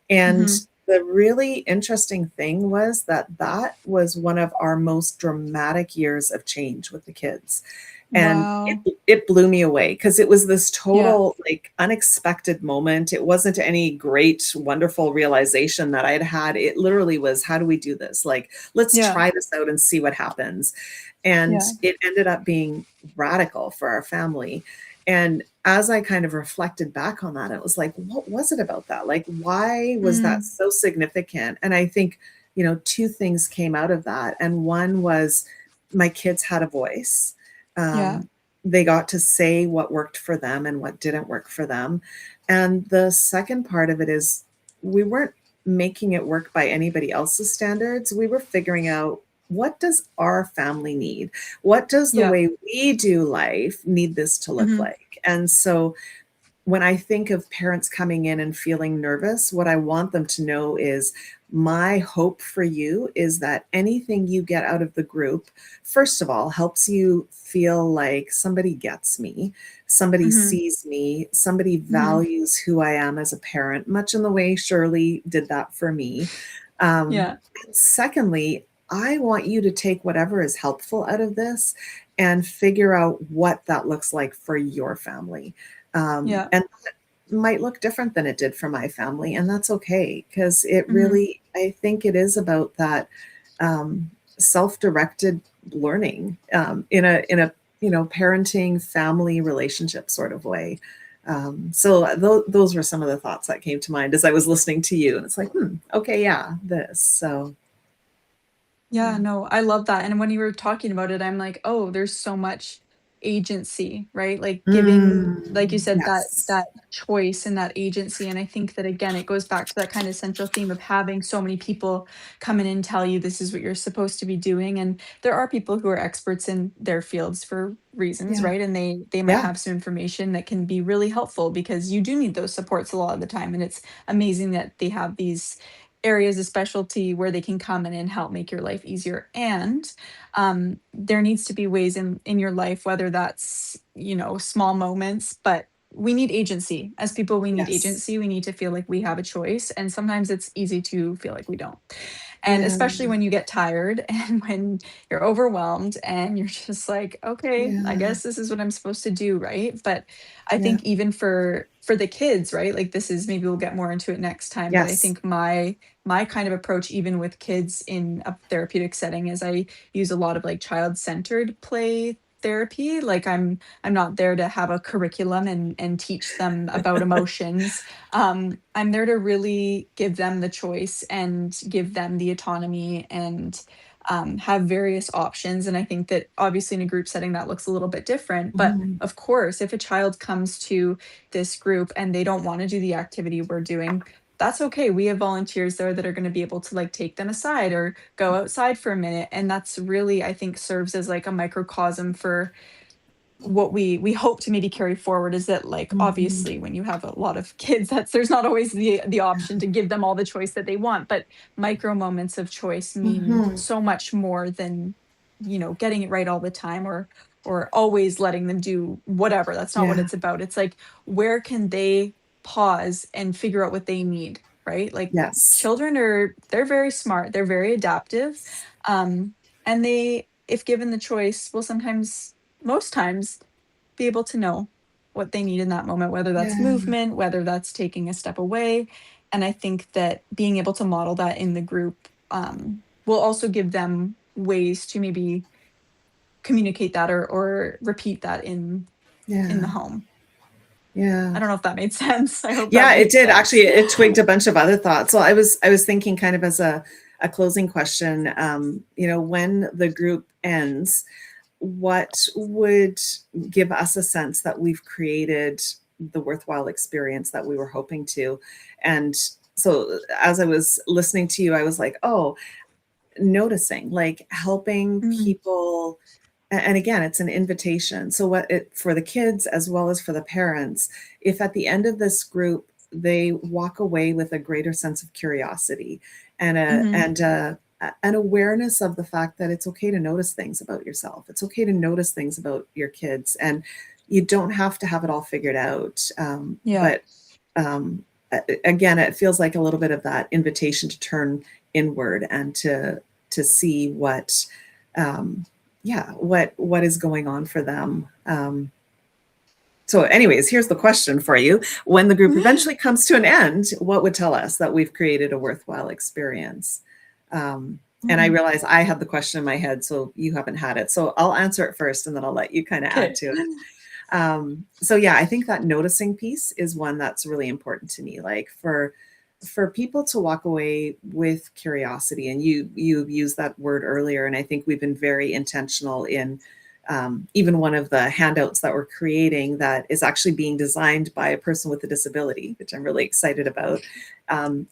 And Mhm. the really interesting thing was that that was one of our most dramatic years of change with the kids. And Wow. it blew me away because it was this Yeah. total, like, unexpected moment. It wasn't any great, wonderful realization that I had had. It literally was, "How do we do this? Like, let's Yeah. try this out and see what happens." And Yeah. it ended up being radical for our family. And as I kind of reflected back on that, it was like, what was it about that? Like, why was that Mm. so significant? And I think, two things came out of that. And one was my kids had a voice. Yeah. Um, they got to say what worked for them and what didn't work for them. And the second part of it is we weren't making it work by anybody else's standards. We were figuring out, what does our family need? What does the Yeah. way we do life need this to look Mhm. like? And so when I think of parents coming in and feeling nervous, what I want them to know is, my hope for you is that anything you get out of the group, first of all, helps you feel like somebody gets me, somebody Mhm. sees me, somebody Mhm. values who I am as a parent, much in the way Shirley did that for me. Yeah. And secondly, I want you to take whatever is helpful out of this and figure out what that looks like for your family. Yeah. And that might look different than it did for my family, and that's okay, because it Mhm. really, I think it is about that self-directed learning, in a parenting family relationship sort of way. So those were some of the thoughts that came to mind as I was listening to you, and it's like, okay, yeah, this. So Yeah, yeah. no, I love that, and when you were talking about it, I'm like, "Oh, there's so much agency," right? Like, giving like you said, that Yes. choice and that agency, and I think that, again, it goes back to that kind of central theme of having so many people come in and tell you this is what you're supposed to be doing, and there are people who are experts in their fields for reasons, Yeah. right? And they might Yeah. have some information that can be really helpful because you do need those supports a lot of the time, and it's amazing that they have these areas of specialty where they can come in and help make your life easier. And there needs to be ways in your life, whether that's small moments, but we need agency. As people, we need Yes. agency. We need to feel like we have a choice. And sometimes it's easy to feel like we don't. And Yeah. especially when you get tired and when you're overwhelmed and you're just like, okay, I Yeah. guess this is what I'm supposed to do, right? But I Yeah. think even for the kids, right? Like this is, maybe we'll get more into it next time, but I Yes. think my kind of approach even with kids in a therapeutic setting is I use a lot of like child-centered play therapy. Like I'm not there to have a curriculum and teach them about emotions. I'm there to really give them the choice and give them the autonomy and have various options. And I think that obviously in a group setting that looks a little bit different. But Mhm. of course, if a child comes to this group and they don't want to do the activity we're doing, that's okay. We have volunteers there that are going to be able to like take them aside or go outside for a minute. And that's really, I think, serves as like a microcosm for what we hope to maybe carry forward, is that like Mhm. obviously when you have a lot of kids, that's there's not always the option to give them all the choice that they want, but micro moments of choice mean Mhm. so much more than getting it right all the time, or always letting them do whatever. That's not what Yeah. it's about. It's like, where can they pause and figure out what they need, right? Like Yes. children are, they're very smart, they're very adaptive, um and they, if given the choice, will sometimes, most times, be able to know what they need in that moment, whether that's Yeah. movement, whether that's taking a step away. And I think that being able to model that in the group will also give them ways to maybe communicate that, or repeat that in the Yeah. home. I Yeah. don't know if that made sense. I hope that Yeah, it made did. sense. Actually, it twigged a bunch of other thoughts. So I was thinking kind of as a closing question, when the group ends, what would give us a sense that we've created the worthwhile experience that we were hoping to? And so as I was listening to you, I was like, oh, noticing, like helping Mm, people. And again, it's an invitation. So what it for the kids as well as for the parents, if at the end of this group they walk away with a greater sense of curiosity and mhm. an awareness of the fact that it's okay to notice things about yourself. It's okay to notice things about your kids, and you don't have to have it all figured out. Yeah. But again, it feels like a little bit of that invitation to turn inward and to see what what is going on for them. So anyways, here's the question for you: when the group eventually comes to an end, what would tell us that we've created a worthwhile experience? And I Mm, realize I had the question in my head, so you haven't had it, so I'll answer it first and then I'll let you kind of add okay. to it. So yeah, I think that noticing piece is one that's really important to me. Like for people to walk away with curiosity, and you used that word earlier, and I think we've been very intentional in even one of the handouts that we're creating that is actually being designed by a person with a disability, which I'm really excited about,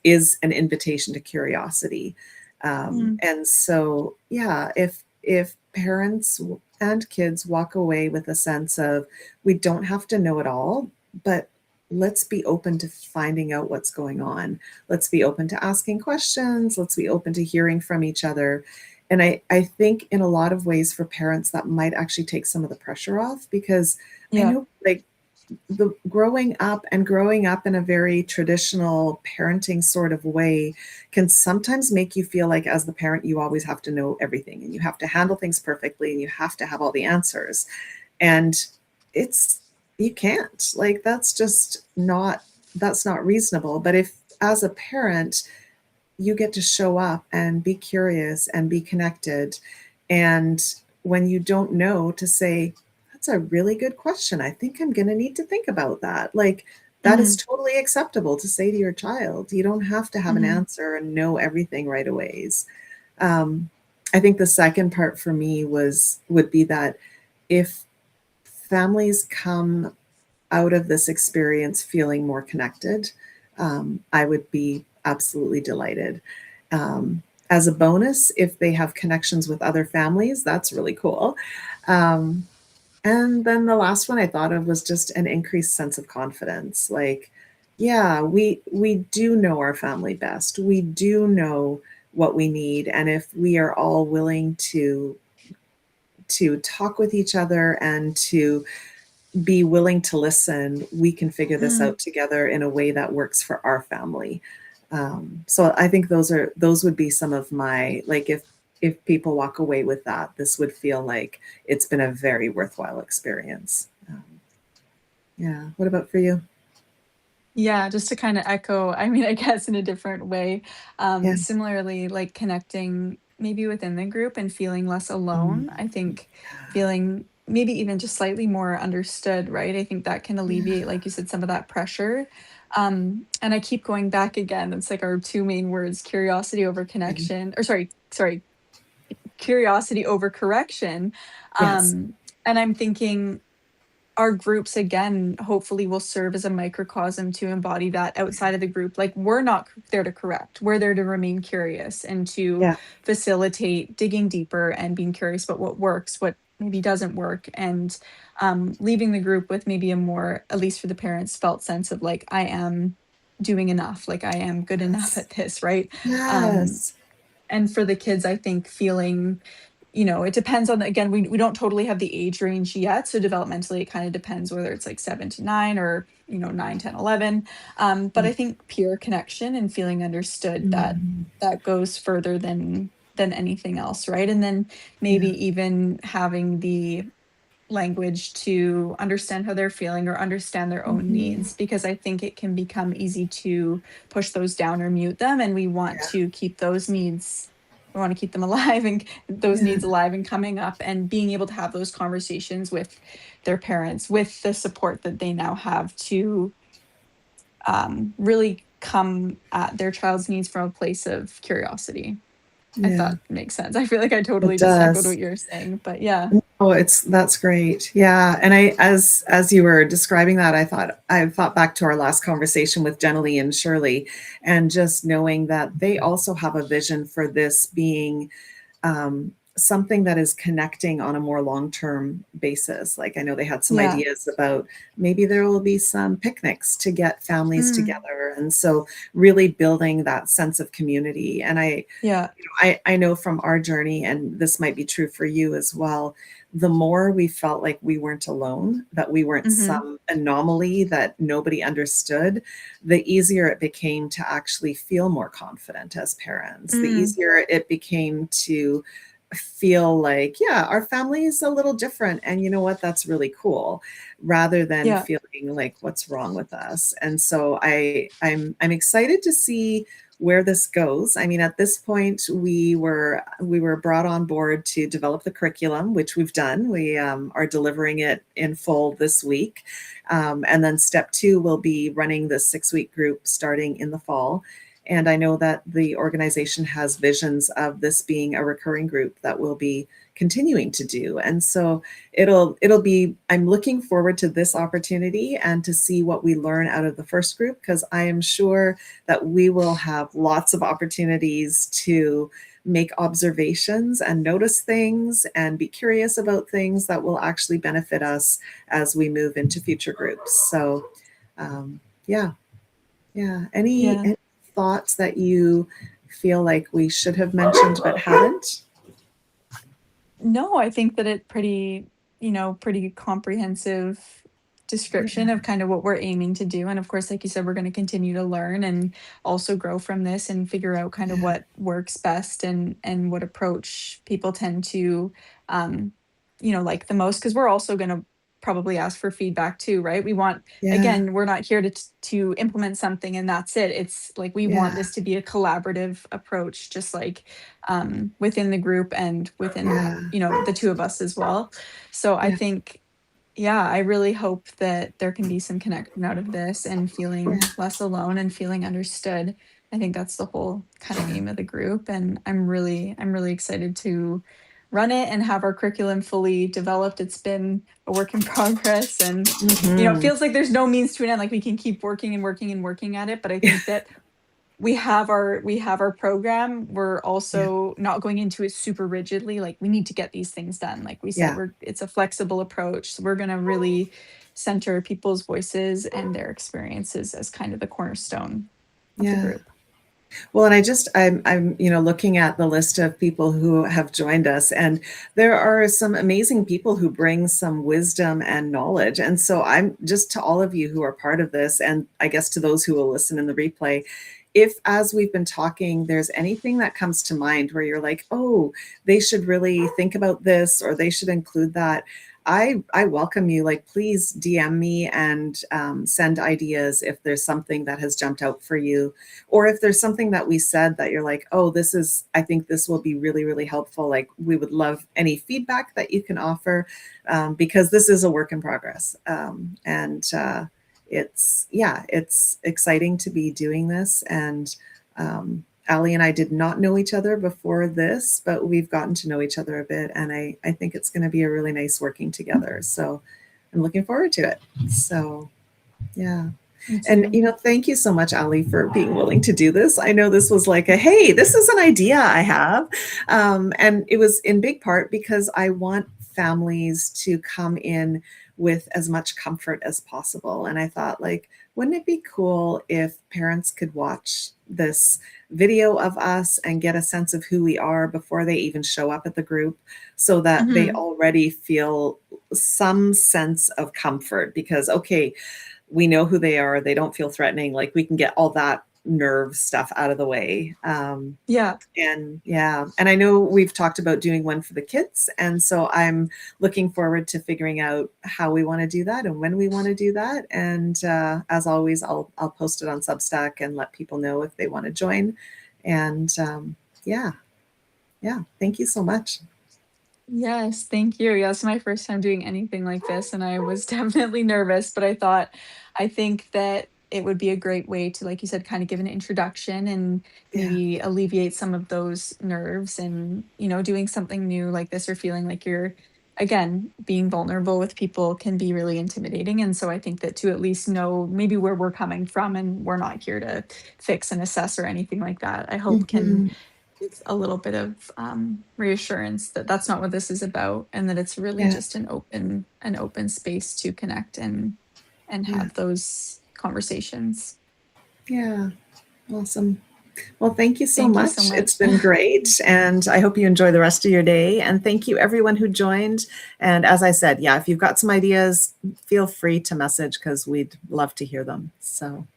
is an invitation to curiosity. Mm, And so, yeah, if parents and kids walk away with a sense of we don't have to know it all, but let's be open to finding out what's going on. Let's be open to asking questions. Let's be open to hearing from each other. And I think in a lot of ways for parents that might actually take some of the pressure off, because I yeah. know like the growing up in a very traditional parenting sort of way can sometimes make you feel like as the parent you always have to know everything and you have to handle things perfectly and you have to have all the answers. And it's you can't. Like that's not reasonable. But if as a parent you get to show up and be curious and be connected, and when you don't know, to say, that's a really good question. I think I'm going to need to think about that. Like, that is Mhm, totally acceptable to say to your child. You don't have to have an mhm, answer and know everything right away. Um, I think the second part for me would be that if families come out of this experience feeling more connected, I would be absolutely delighted. As a bonus, if they have connections with other families, that's really cool. Um, and then the last one I thought of was just an increased sense of confidence. Like, yeah, we do know our family best. We do know what we need, and if we are all willing to talk with each other and to be willing to listen. We can figure this Mm, out together in a way that works for our family. So I think those would be some of my, like, if people walk away with that, this would feel like it's been a very worthwhile experience. Yeah. What about for you? yeah, just to kind of echo, I mean, I guess in a different way, Yeah. similarly, like connecting maybe within the group and feeling less Mm, alone. I think feeling maybe even just slightly more understood, right? I think that can yeah. alleviate, like you said, some of that pressure. And I keep going back again. It's like our two main words: curiosity over Okay. connection, or sorry, curiosity over correction. Yes. Um, and I'm thinking our groups again hopefully will serve as a microcosm to embody that outside of the group. Like, we're not there to correct, we're there to remain curious and to Yeah. facilitate digging deeper and being curious about what works, what maybe doesn't work, and leaving the group with maybe a more, at least for the parents, felt sense of like, I am doing enough, like I am good enough Yes. at this, right? um, Yes. and for the kids, I think feeling, it depends on, again, we don't totally have the age range yet. So developmentally, it kind of depends whether it's like 7 to 9 or, 9, 10, 11. But Mm, I think peer connection and feeling understood, mm, that goes further than anything else, right? And then maybe yeah. even having the language to understand how they're feeling or understand their own Mhm. needs, because I think it can become easy to push those down or mute them, and we want Yeah. to keep those needs, we want to keep them alive, and those Yeah. needs alive and coming up, and being able to have those conversations with their parents with the support that they now have to really come at their child's needs from a place of curiosity. If Yeah. that makes sense. I feel like I It totally just echoed what does. you're saying, but yeah. Oh, it's that's great. Yeah. And as you were describing that, I thought back to our last conversation with Jenny and Shirley, and just knowing that they also have a vision for this being something that is connecting on a more long-term basis. Like, I know they had some Yeah. ideas about maybe there will be some picnics to get families Mm, together, and so really building that sense of community. And yeah. I know from our journey, and this might be true for you as well, the more we felt like we weren't alone, that we weren't Mhm. some anomaly that nobody understood, the easier it became to actually feel more confident as parents. The Mm, easier it became to feel like, yeah, our family is a little different. And you know what? That's really cool, rather than yeah. feeling like what's wrong with us. And so I'm excited to see where this goes. I mean, at this point, we were brought on board to develop the curriculum, which we've done. We are delivering it in full this week, and then step two will be running the 6-week group starting in the fall. And I know that the organization has visions of this being a recurring group that will be continuing to do. And so it'll be, I'm looking forward to this opportunity and to see what we learn out of the first group, because I am sure that we will have lots of opportunities to make observations and notice things and be curious about things that will actually benefit us as we move into future groups. So um, yeah, yeah. Yeah. Any thoughts that you feel like we should have mentioned but haven't? No, I think that it pretty comprehensive description Yeah, of kind of what we're aiming to do. And of course, like you said, we're going to continue to learn and also grow from this and figure out kind of yeah, what works best and what approach people tend to um, like the most. Because we're also going to probably ask for feedback too, right? We want, yeah, again, we're not here to implement something and that's it. It's like we want yeah, this to be a collaborative approach, just like within the group and within, yeah, the two of us as well. So I yeah, think, yeah, I really hope that there can be some connection out of this and yeah, feeling less alone and feeling understood. I think that's the whole kind of yeah. aim of the group. And I'm really excited to run it and have our curriculum fully developed. It's been a work in progress, and it Mhm. feels like there's no means to an end. Like, we can keep working and working and working at it. But I think that we have our program. We're Yeah, also not going into it super rigidly, like we need to get these things done. Like we said, yeah, it's a flexible approach. So we're going to really center people's voices and their experiences as kind of the cornerstone of the yeah. group. Well, and I'm looking at the list of people who have joined us, and there are some amazing people who bring some wisdom and knowledge. And so I'm just to all of you who are part of this, and I guess to those who will listen in the replay, if as we've been talking, there's anything that comes to mind where you're like, oh, they should really think about this or they should include that. I welcome you. Like, please DM me and send ideas if there's something that has jumped out for you, or if there's something that we said that you're like, oh, I think this will be really, really helpful. Like, we would love any feedback that you can offer, because this is a work in progress. It's exciting to be doing this. And Ali and I did not know each other before this, but we've gotten to know each other a bit. And I think it's going to be a really nice working together. So I'm looking forward to it. So, yeah. Me And, too. thank you so much, Ali, for being willing to do this. I know this was like hey, this is an idea I have. And it was in big part because I want families to come in with as much comfort as possible. And I thought, like, wouldn't it be cool if parents could watch this video of us and get a sense of who we are before they even show up at the group, so that they Mhm. already feel some sense of comfort? Because, okay, we know who they are. They don't feel threatening. Like, we can get all that nerve stuff out of the way. Yeah. And yeah, and I know we've talked about doing one for the kids. And so I'm looking forward to figuring out how we want to do that and when we want to do that. And as always, I'll post it on Substack and let people know if they want to join. And yeah, yeah. Thank you so much. Yes, thank you. Yeah, it's my first time doing anything like this, and I was definitely nervous, but I think that it would be a great way to, like you said, kind of give an introduction and Yeah. maybe alleviate some of those nerves and, doing something new like this or feeling like you're, again, being vulnerable with people can be really intimidating. And so I think that to at least know maybe where we're coming from and we're not here to fix and assess or anything like that, I hope can Mhm. it's a little bit of reassurance that that's not what this is about, and that it's really Yeah. just an open space to connect and Yeah. have those conversations. Yeah. Awesome. Well, thank you so Thank you so much. It's much. been great. And I hope you enjoy the rest of your day. And thank you, everyone who joined. And as I said, yeah, if you've got some ideas, feel free to message because we'd love to hear them. So,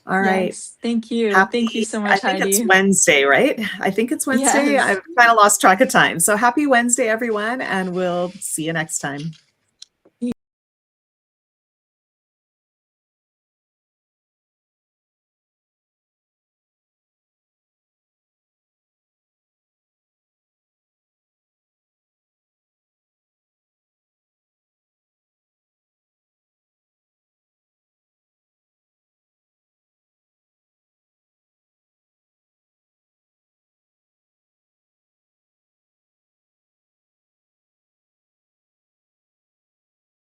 all right. Yes, thank you. Thank you Happy, so I much, think it's Heidi. Wednesday, right? I think it's Wednesday. Yes. I've kind of lost track of time. So happy Wednesday, everyone. And we'll see you next time.